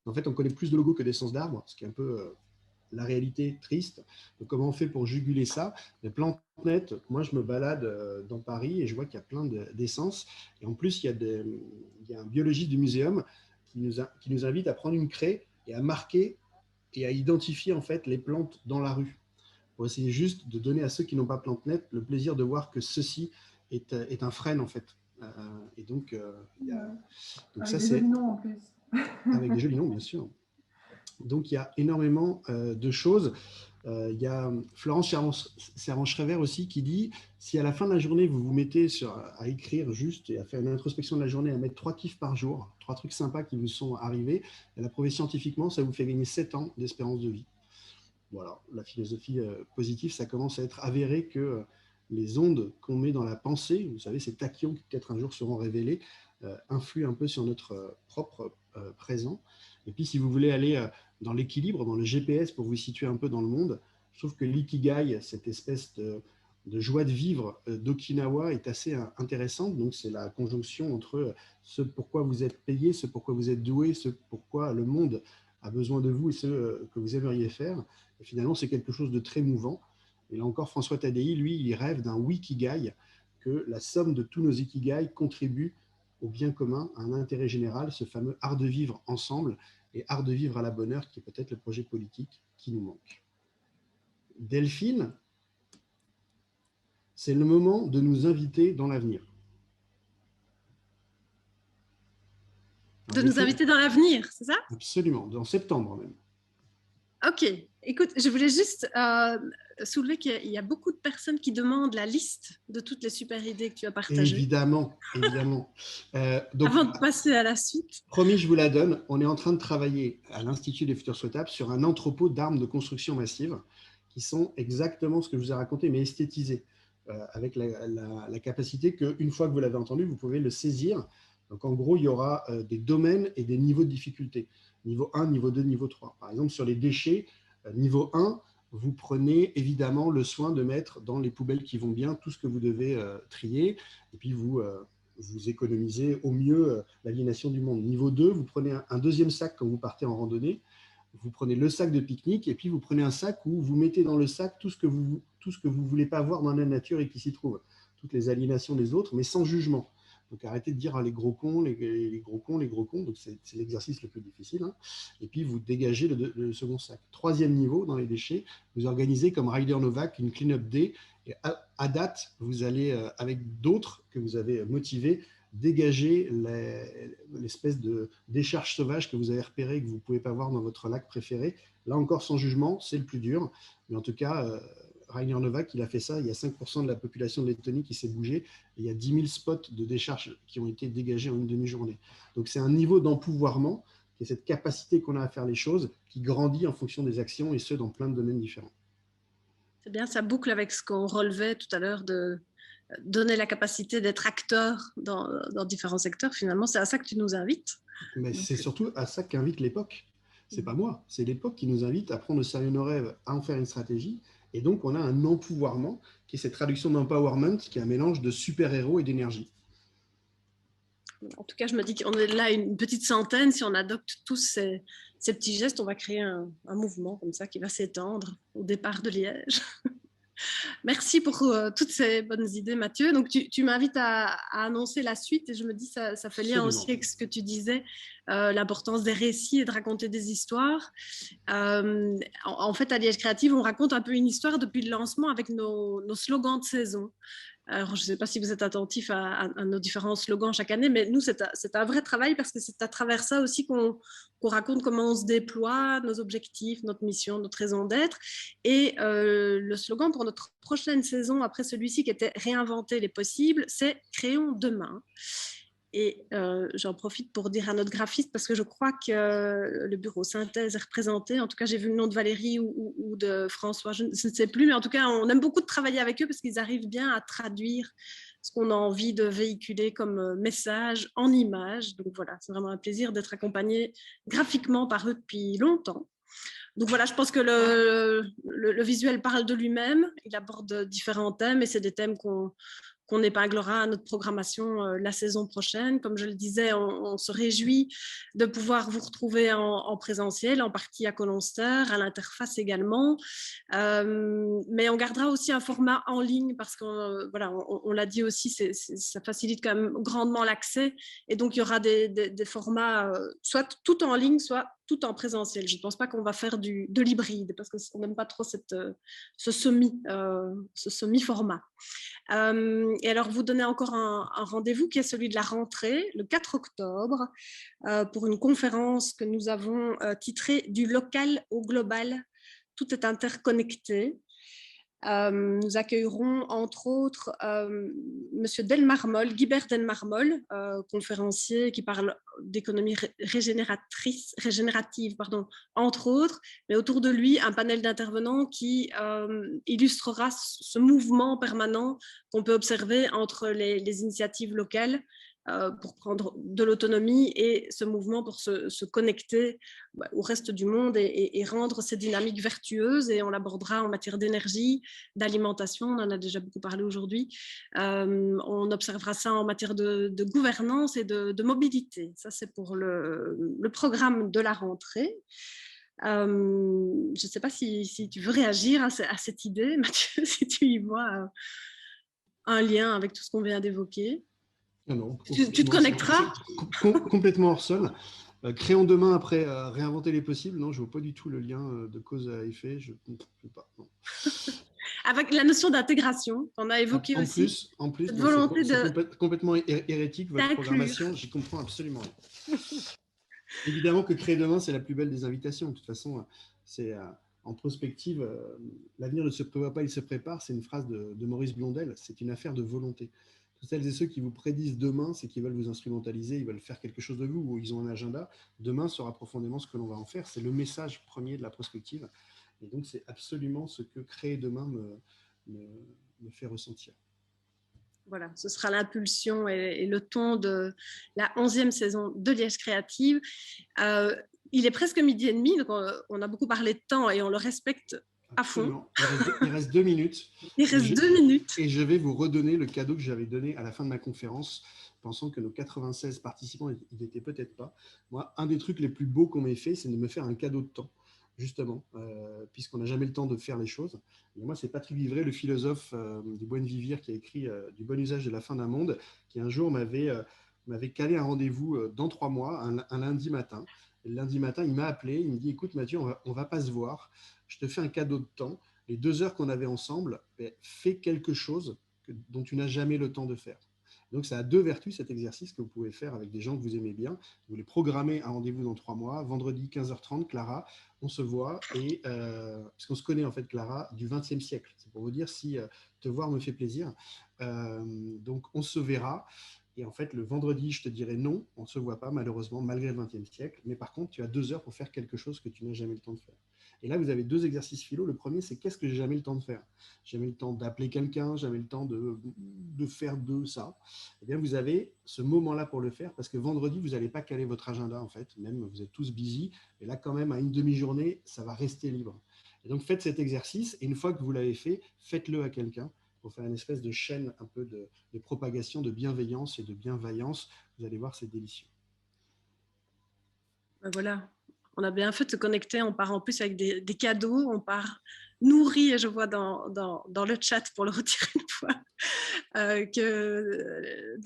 En fait, on connaît plus de logos que d'essences d'arbres, ce qui est un peu la réalité triste. Donc, comment on fait pour juguler ça? Les PlanteNet, moi, je me balade dans Paris et je vois qu'il y a plein d'essences. Et en plus, il y a un biologiste du muséum qui nous invite à prendre une craie et à marquer et à identifier en fait les plantes dans la rue, pour essayer juste de donner à ceux qui n'ont pas PlanteNet le plaisir de voir que ceci est un frêne en fait. Et donc, avec ça, des jolis noms en plus. Avec des jolis noms, bien sûr. Donc, il y a énormément de choses. Il y a Florence Servan-Schreiber aussi qui dit si à la fin de la journée, vous vous mettez à écrire juste et à faire une introspection de la journée, à mettre 3 kiffs par jour, 3 trucs sympas qui vous sont arrivés, elle a prouvé scientifiquement, ça vous fait gagner 7 ans d'espérance de vie. Voilà, la philosophie positive, ça commence à être avéré que les ondes qu'on met dans la pensée, vous savez, ces tachyons qui peut-être un jour seront révélés, influent un peu sur notre propre présent. Et puis, si vous voulez aller dans l'équilibre, dans le GPS pour vous situer un peu dans le monde, je trouve que l'ikigai, cette espèce de joie de vivre d'Okinawa est assez intéressante. Donc, c'est la conjonction entre ce pourquoi vous êtes payé, ce pourquoi vous êtes doué, ce pourquoi le monde a besoin de vous et ce que vous aimeriez faire. Et finalement, c'est quelque chose de très mouvant. Et là encore, François Tadei, lui, il rêve d'un wikigai, que la somme de tous nos ikigai contribue au bien commun, à un intérêt général, ce fameux art de vivre ensemble et art de vivre à la bonne heure, qui est peut-être le projet politique qui nous manque. Delphine, c'est le moment de nous inviter dans l'avenir. De nous inviter dans l'avenir, c'est ça? Absolument, en septembre même. Ok, écoute, je voulais juste soulever qu'il y a beaucoup de personnes qui demandent la liste de toutes les super idées que tu as partagées. Évidemment, évidemment. Donc, avant de passer à la suite. Promis, je vous la donne. On est en train de travailler à l'Institut des Futurs Souhaitables sur un entrepôt d'armes de construction massive qui sont exactement ce que je vous ai raconté, mais esthétisées, avec la capacité qu'une fois que vous l'avez entendu, vous pouvez le saisir. Donc, en gros, il y aura des domaines et des niveaux de difficulté. Niveau 1, niveau 2, niveau 3. Par exemple, sur les déchets, niveau 1, vous prenez évidemment le soin de mettre dans les poubelles qui vont bien tout ce que vous devez trier, et puis vous économisez au mieux l'aliénation du monde. Niveau 2, vous prenez un deuxième sac quand vous partez en randonnée, vous prenez le sac de pique-nique, et puis vous prenez un sac où vous mettez dans le sac tout ce que vous ne voulez pas voir dans la nature et qui s'y trouve, toutes les aliénations des autres, mais sans jugement. Donc arrêtez de dire les gros cons, les gros cons, les gros cons. Donc c'est l'exercice le plus difficile. Hein. Et puis vous dégagez le second sac. Troisième niveau dans les déchets, vous organisez comme Ryder Novak une clean-up day. Et à date, vous allez, avec d'autres que vous avez motivés, dégager l'espèce de décharge sauvage que vous avez repérée, que vous ne pouvez pas voir dans votre lac préféré. Là encore, sans jugement, c'est le plus dur. Mais en tout cas, Rainer Novak, il a fait ça. Il y a 5% de la population de Lettonie qui s'est bougée. Et il y a 10 000 spots de décharge qui ont été dégagés en une demi-journée. Donc, c'est un niveau d'empouvoirment, qui est cette capacité qu'on a à faire les choses, qui grandit en fonction des actions, et ce, dans plein de domaines différents. C'est bien, ça boucle avec ce qu'on relevait tout à l'heure, de donner la capacité d'être acteur dans différents secteurs. Finalement, c'est à ça que tu nous invites. Mais c'est surtout à ça qu'invite l'époque. C'est pas moi, c'est l'époque qui nous invite à prendre au sérieux nos rêves, à en faire une stratégie. Et donc, on a un empouvoirment, qui est cette traduction d'empowerment, qui est un mélange de super-héros et d'énergie. En tout cas, je me dis qu'on est là une petite centaine. Si on adopte tous ces petits gestes, on va créer un mouvement comme ça qui va s'étendre au départ de Liège. Merci pour toutes ces bonnes idées, Mathieu. Donc, tu m'invites à annoncer la suite, et je me dis ça fait lien Absolument. aussi avec ce que tu disais, l'importance des récits et de raconter des histoires. En fait, à Liège Créative, on raconte un peu une histoire depuis le lancement avec nos slogans de saison. Alors, je ne sais pas si vous êtes attentifs à nos différents slogans chaque année, mais nous, c'est un vrai travail, parce que c'est à travers ça aussi qu'on raconte comment on se déploie, nos objectifs, notre mission, notre raison d'être. Et le slogan pour notre prochaine saison, après celui-ci qui était « Réinventer les possibles », c'est « Créons demain ». Et j'en profite pour dire à notre graphiste, parce que je crois que le bureau Synthèse est représenté. En tout cas, j'ai vu le nom de Valérie ou de François, je ne sais plus, mais en tout cas, on aime beaucoup de travailler avec eux, parce qu'ils arrivent bien à traduire ce qu'on a envie de véhiculer comme message en images. Donc voilà, c'est vraiment un plaisir d'être accompagné graphiquement par eux depuis longtemps. Donc voilà, je pense que le visuel parle de lui-même. Il aborde différents thèmes, et c'est des thèmes qu'on épinglera à notre programmation la saison prochaine. Comme je le disais, on se réjouit de pouvoir vous retrouver en présentiel, en partie à Colonster, à l'interface également. Mais on gardera aussi un format en ligne, parce qu'on voilà, on l'a dit aussi, ça facilite quand même grandement l'accès. Et donc, il y aura des formats soit tout en ligne, soit tout en présentiel. Je ne pense pas qu'on va faire de l'hybride, parce qu'on n'aime pas trop ce semi-format. Et alors, vous donnez encore un rendez-vous qui est celui de la rentrée, le 4 octobre, pour une conférence que nous avons titrée « Du local au global, tout est interconnecté ». Nous accueillerons entre autres Monsieur Delmarmol, Guibert Delmarmol, conférencier qui parle d'économie régénérative, entre autres, mais autour de lui un panel d'intervenants qui illustrera ce mouvement permanent qu'on peut observer entre les initiatives locales pour prendre de l'autonomie, et ce mouvement pour se connecter au reste du monde et rendre ces dynamiques vertueuses. Et on l'abordera en matière d'énergie, d'alimentation, on en a déjà beaucoup parlé aujourd'hui. On observera ça en matière de gouvernance et de mobilité. Ça, c'est pour le programme de la rentrée. Je ne sais pas si tu veux réagir à cette idée, Mathieu, si tu y vois un lien avec tout ce qu'on vient d'évoquer. Non, tu te connecteras complètement hors sol. Créons demain après réinventer les possibles. Non, je ne vois pas du tout le lien de cause à effet. Je ne sais pas. Non. Avec la notion d'intégration qu'on a évoquée aussi. En plus, cette volonté c'est complètement hérétique, votre programmation. J'y comprends absolument rien. Évidemment que créer demain, c'est la plus belle des invitations. De toute façon, c'est en prospective. L'avenir ne se prévoit pas, il se prépare. C'est une phrase de Maurice Blondel. C'est une affaire de volonté. Celles et ceux qui vous prédisent demain, c'est qu'ils veulent vous instrumentaliser, ils veulent faire quelque chose de vous, ou ils ont un agenda. Demain sera profondément ce que l'on va en faire. C'est le message premier de la prospective. Et donc, c'est absolument ce que créer demain me fait ressentir. Voilà, ce sera l'impulsion et le ton de la 11e saison de Liège Créative. Il est presque 12h30, donc on a beaucoup parlé de temps et on le respecte à fond. Absolument. Il reste 2 minutes. Il reste 2 minutes. Et je vais vous redonner le cadeau que j'avais donné à la fin de ma conférence, pensant que nos 96 participants, ils n'étaient peut-être pas. Moi, un des trucs les plus beaux qu'on m'ait fait, c'est de me faire un cadeau de temps, justement, puisqu'on n'a jamais le temps de faire les choses. Et moi, c'est Patrick Vivray, le philosophe du Buen Vivir, qui a écrit Du bon usage de la fin d'un monde, qui un jour m'avait calé un rendez-vous dans 3 mois, un lundi matin. Et le lundi matin, il m'a appelé, il me dit « Écoute Mathieu, on va pas se voir, je te fais un cadeau de temps. Les 2 heures qu'on avait ensemble, fais quelque chose dont tu n'as jamais le temps de faire. » Donc, ça a 2 vertus, cet exercice que vous pouvez faire avec des gens que vous aimez bien. Vous les programmez un rendez-vous dans 3 mois. Vendredi, 15h30, Clara, on se voit. Et, parce qu'on se connaît, en fait, Clara, du XXe siècle. C'est pour vous dire si te voir me fait plaisir. Donc, on se verra. Et en fait, le vendredi, je te dirai non, on ne se voit pas, malheureusement, malgré le XXe siècle. Mais par contre, tu as 2 heures pour faire quelque chose que tu n'as jamais le temps de faire. Et là, vous avez 2 exercices philo. Le premier, c'est qu'est-ce que j'ai jamais le temps de faire? J'ai jamais le temps d'appeler quelqu'un, jamais le temps de faire de ça. Eh bien, vous avez ce moment-là pour le faire, parce que vendredi, vous n'allez pas caler votre agenda, en fait. Même, vous êtes tous busy. Et là, quand même, à une demi-journée, ça va rester libre. Et donc, faites cet exercice. Et une fois que vous l'avez fait, faites-le à quelqu'un pour faire une espèce de chaîne un peu de propagation de bienveillance et de bienveillance. Vous allez voir, c'est délicieux. Ben voilà, on a bien fait de se connecter. On part en plus avec des cadeaux. On part nourri, et je vois dans le chat, pour le retirer une fois, que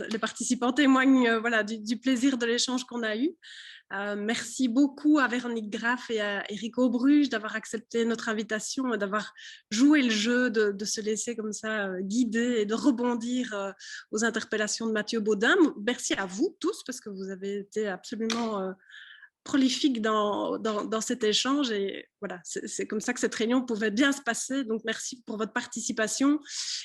les participants témoignent voilà, du plaisir de l'échange qu'on a eu. Merci beaucoup à Véronique Graff et à Eric Aubruge d'avoir accepté notre invitation et d'avoir joué le jeu de se laisser comme ça guider et de rebondir aux interpellations de Mathieu Baudin. Merci à vous tous, parce que vous avez été absolument prolifique dans cet échange, et voilà, c'est comme ça que cette réunion pouvait bien se passer. Donc merci pour votre participation,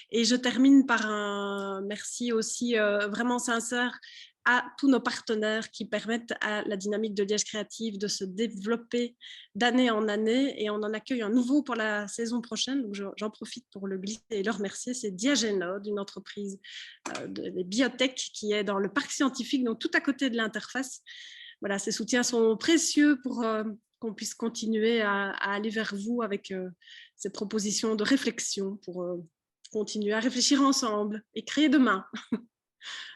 et je termine par un merci aussi vraiment sincère à tous nos partenaires qui permettent à la dynamique de Liège Créative de se développer d'année en année, et on en accueille un nouveau pour la saison prochaine, donc j'en profite pour le glisser et le remercier. C'est Diagénode, une entreprise de biotech qui est dans le parc scientifique, donc tout à côté de l'interface. Voilà, ces soutiens sont précieux pour qu'on puisse continuer à aller vers vous avec ces propositions de réflexion pour continuer à réfléchir ensemble et créer demain.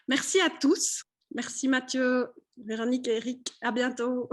Merci à tous. Merci Mathieu, Véronique et Eric. À bientôt.